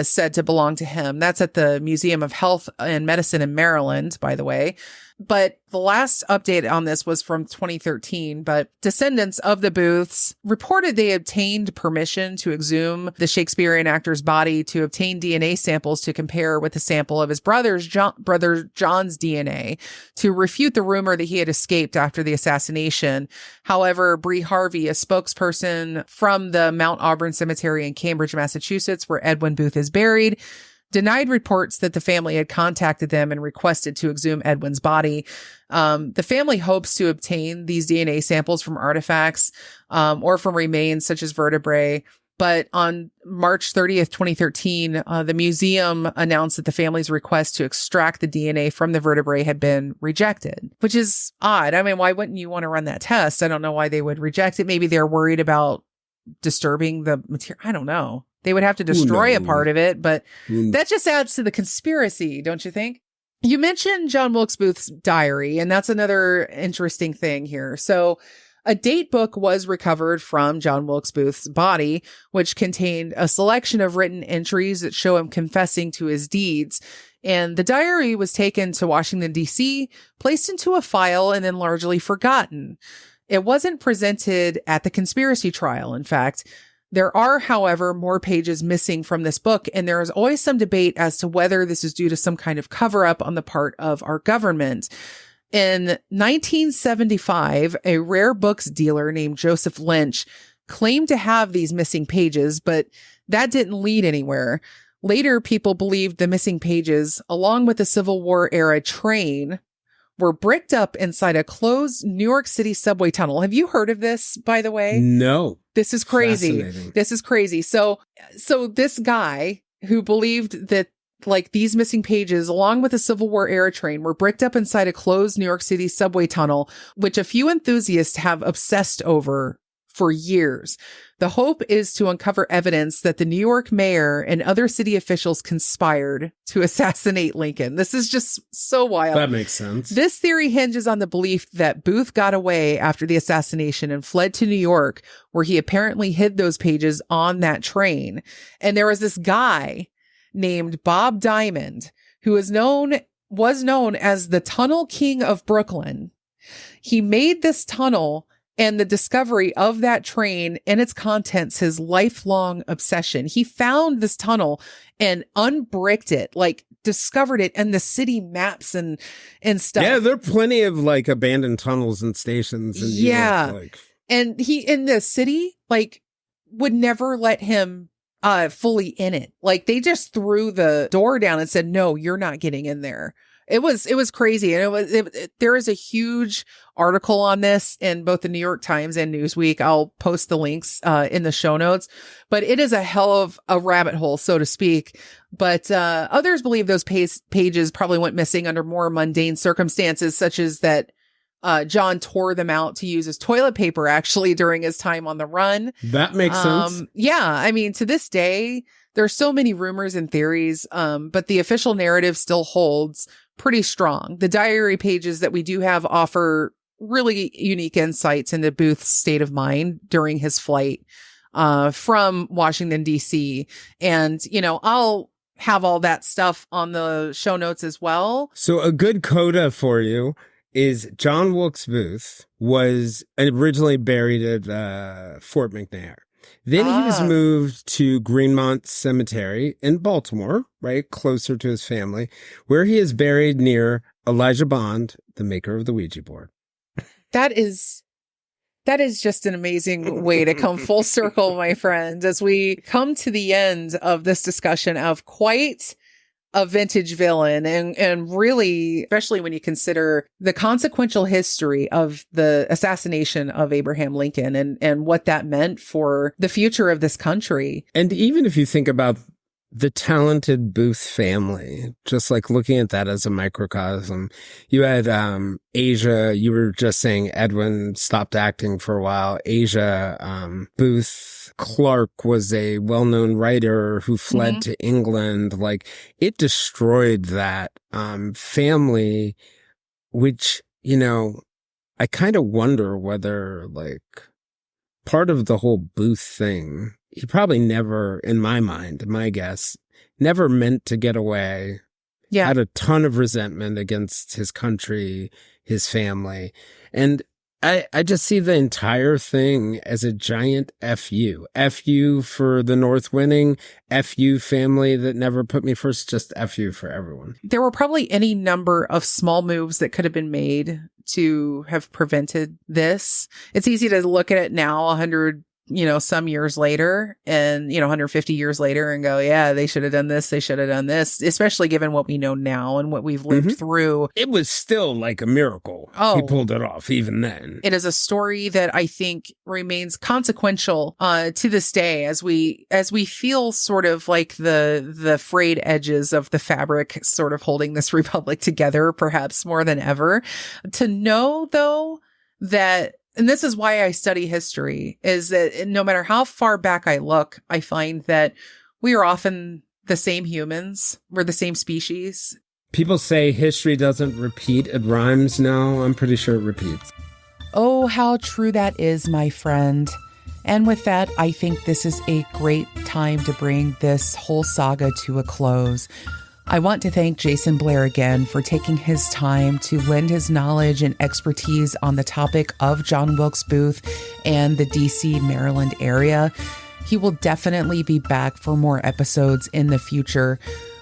said to belong to him. That's at the Museum of Health and Medicine in Maryland, by the way. But the last update on this was from 2013, but descendants of the Booths reported they obtained permission to exhume the Shakespearean actor's body to obtain DNA samples to compare with the sample of his brother John's DNA to refute the rumor that he had escaped after the assassination. However, Bree Harvey, a spokesperson from the Mount Auburn Cemetery in Cambridge, Massachusetts, where Edwin Booth is buried, denied reports that the family had contacted them and requested to exhume Edwin's body. The family hopes to obtain these DNA samples from artifacts or from remains such as vertebrae. But on March 30th, 2013, the museum announced that the family's request to extract the DNA from the vertebrae had been rejected, which is odd. I mean, why wouldn't you want to run that test? I don't know why they would reject it. Maybe they're worried about disturbing the material. I don't know. They would have to destroy a part of it, but that just adds to the conspiracy, don't you think? You mentioned John Wilkes Booth's diary, and that's another interesting thing here. So a date book was recovered from John Wilkes Booth's body, which contained a selection of written entries that show him confessing to his deeds. And the diary was taken to Washington, D.C., placed into a file, and then largely forgotten. It wasn't presented at the conspiracy trial, in fact. There are, however, more pages missing from this book, and there is always some debate as to whether this is due to some kind of cover-up on the part of our government. In 1975, a rare books dealer named Joseph Lynch claimed to have these missing pages, but that didn't lead anywhere. Later, people believed the missing pages, along with the Civil War era train, were bricked up inside a closed New York City subway tunnel. Have you heard of this, by the way? No. This is crazy. This is crazy. So this guy who believed that like these missing pages, along with a Civil War era train, were bricked up inside a closed New York City subway tunnel, which a few enthusiasts have obsessed over for years. The hope is to uncover evidence that the New York mayor and other city officials conspired to assassinate Lincoln. This is just so wild. That makes sense. This theory hinges on the belief that Booth got away after the assassination and fled to New York, where he apparently hid those pages on that train. And there was this guy named Bob Diamond, who was known as the Tunnel King of Brooklyn. He made this tunnel and the discovery of that train and its contents his lifelong obsession. He found this tunnel and unbricked it, like discovered it and the city maps and stuff. Yeah, there are plenty of like abandoned tunnels and stations. In New York, like. And he in the city like would never let him fully in it. Like they just threw the door down and said, "No, you're not getting in there." It was crazy. And there is a huge article on this in both the New York Times and Newsweek. I'll post the links in the show notes, but it is a hell of a rabbit hole, so to speak. But others believe those pages probably went missing under more mundane circumstances, such as that John tore them out to use as toilet paper actually during his time on the run. That makes sense. Yeah. I mean, to this day, there's so many rumors and theories, but the official narrative still holds pretty strong. The diary pages that we do have offer really unique insights into Booth's state of mind during his flight from Washington, D.C. And, you know, I'll have all that stuff on the show notes as well. So a good coda for you is John Wilkes Booth was originally buried at Fort McNair. Then he was moved to Greenmont Cemetery in Baltimore, right, closer to his family, where he is buried near Elijah Bond, the maker of the Ouija board. That is just an amazing way to come full circle, my friend, as we come to the end of this discussion of quite a vintage villain and really, especially when you consider the consequential history of the assassination of Abraham Lincoln and what that meant for the future of this country. And even if you think about the talented Booth family, just like looking at that as a microcosm, you had Asia, you were just saying Edwin stopped acting for a while. Asia, Booth Clark was a well-known writer who fled to England. Like it destroyed that family, which, you know, I kind of wonder whether like part of the whole Booth thing, he probably never, in my mind, my guess, never meant to get away. Yeah. Had a ton of resentment against his country, his family. And I just see the entire thing as a giant FU. FU for the North winning, FU family that never put me first, just FU for everyone. There were probably any number of small moves that could have been made to have prevented this. It's easy to look at it now, 100, some years later and, 150 years later and go, yeah, they should have done this. They should have done this, especially given what we know now and what we've lived through. It was still like a miracle. Oh, he pulled it off even then. It is a story that I think remains consequential to this day as we feel sort of like the frayed edges of the fabric sort of holding this republic together, perhaps more than ever. To know, though, that and this is why I study history, is that no matter how far back I look, I find that we are often the same humans. We're the same species. People say history doesn't repeat, it rhymes. No, I'm pretty sure it repeats. Oh, how true that is, my friend. And with that, I think this is a great time to bring this whole saga to a close. I want to thank Jayson Blair again for taking his time to lend his knowledge and expertise on the topic of John Wilkes Booth and the DC, Maryland area. He will definitely be back for more episodes in the future.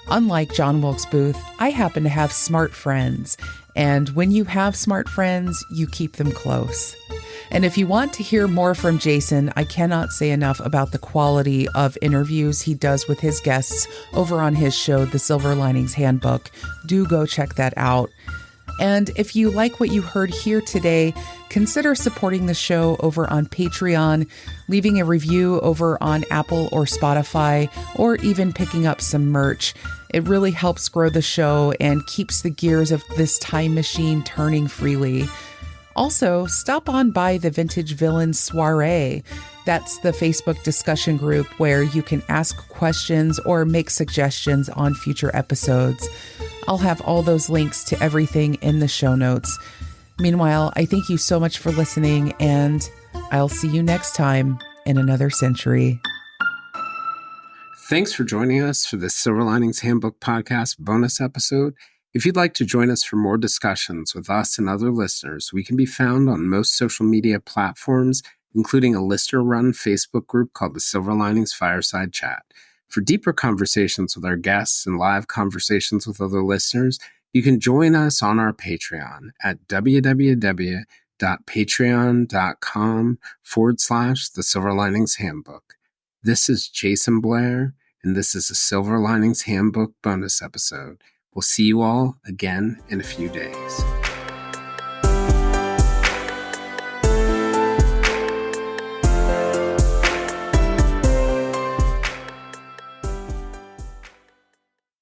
Unlike John Wilkes Booth, I happen to have smart friends. And when you have smart friends, you keep them close. And if you want to hear more from Jayson, I cannot say enough about the quality of interviews he does with his guests over on his show, The Silver Linings Handbook. Do go check that out. And if you like what you heard here today, consider supporting the show over on Patreon, leaving a review over on Apple or Spotify, or even picking up some merch. It really helps grow the show and keeps the gears of this time machine turning freely. Also, stop on by the Vintage Villains Soiree. That's the Facebook discussion group where you can ask questions or make suggestions on future episodes. I'll have all those links to everything in the show notes. Meanwhile, I thank you so much for listening, and I'll see you next time in another century. Thanks for joining us for this Silver Linings Handbook podcast bonus episode. If you'd like to join us for more discussions with us and other listeners, we can be found on most social media platforms, including a listener-run Facebook group called the Silver Linings Fireside Chat. For deeper conversations with our guests and live conversations with other listeners, you can join us on our Patreon at www.patreon.com/The Silver Linings Handbook. This is Jayson Blair, and this is a Silver Linings Handbook bonus episode. We'll see you all again in a few days.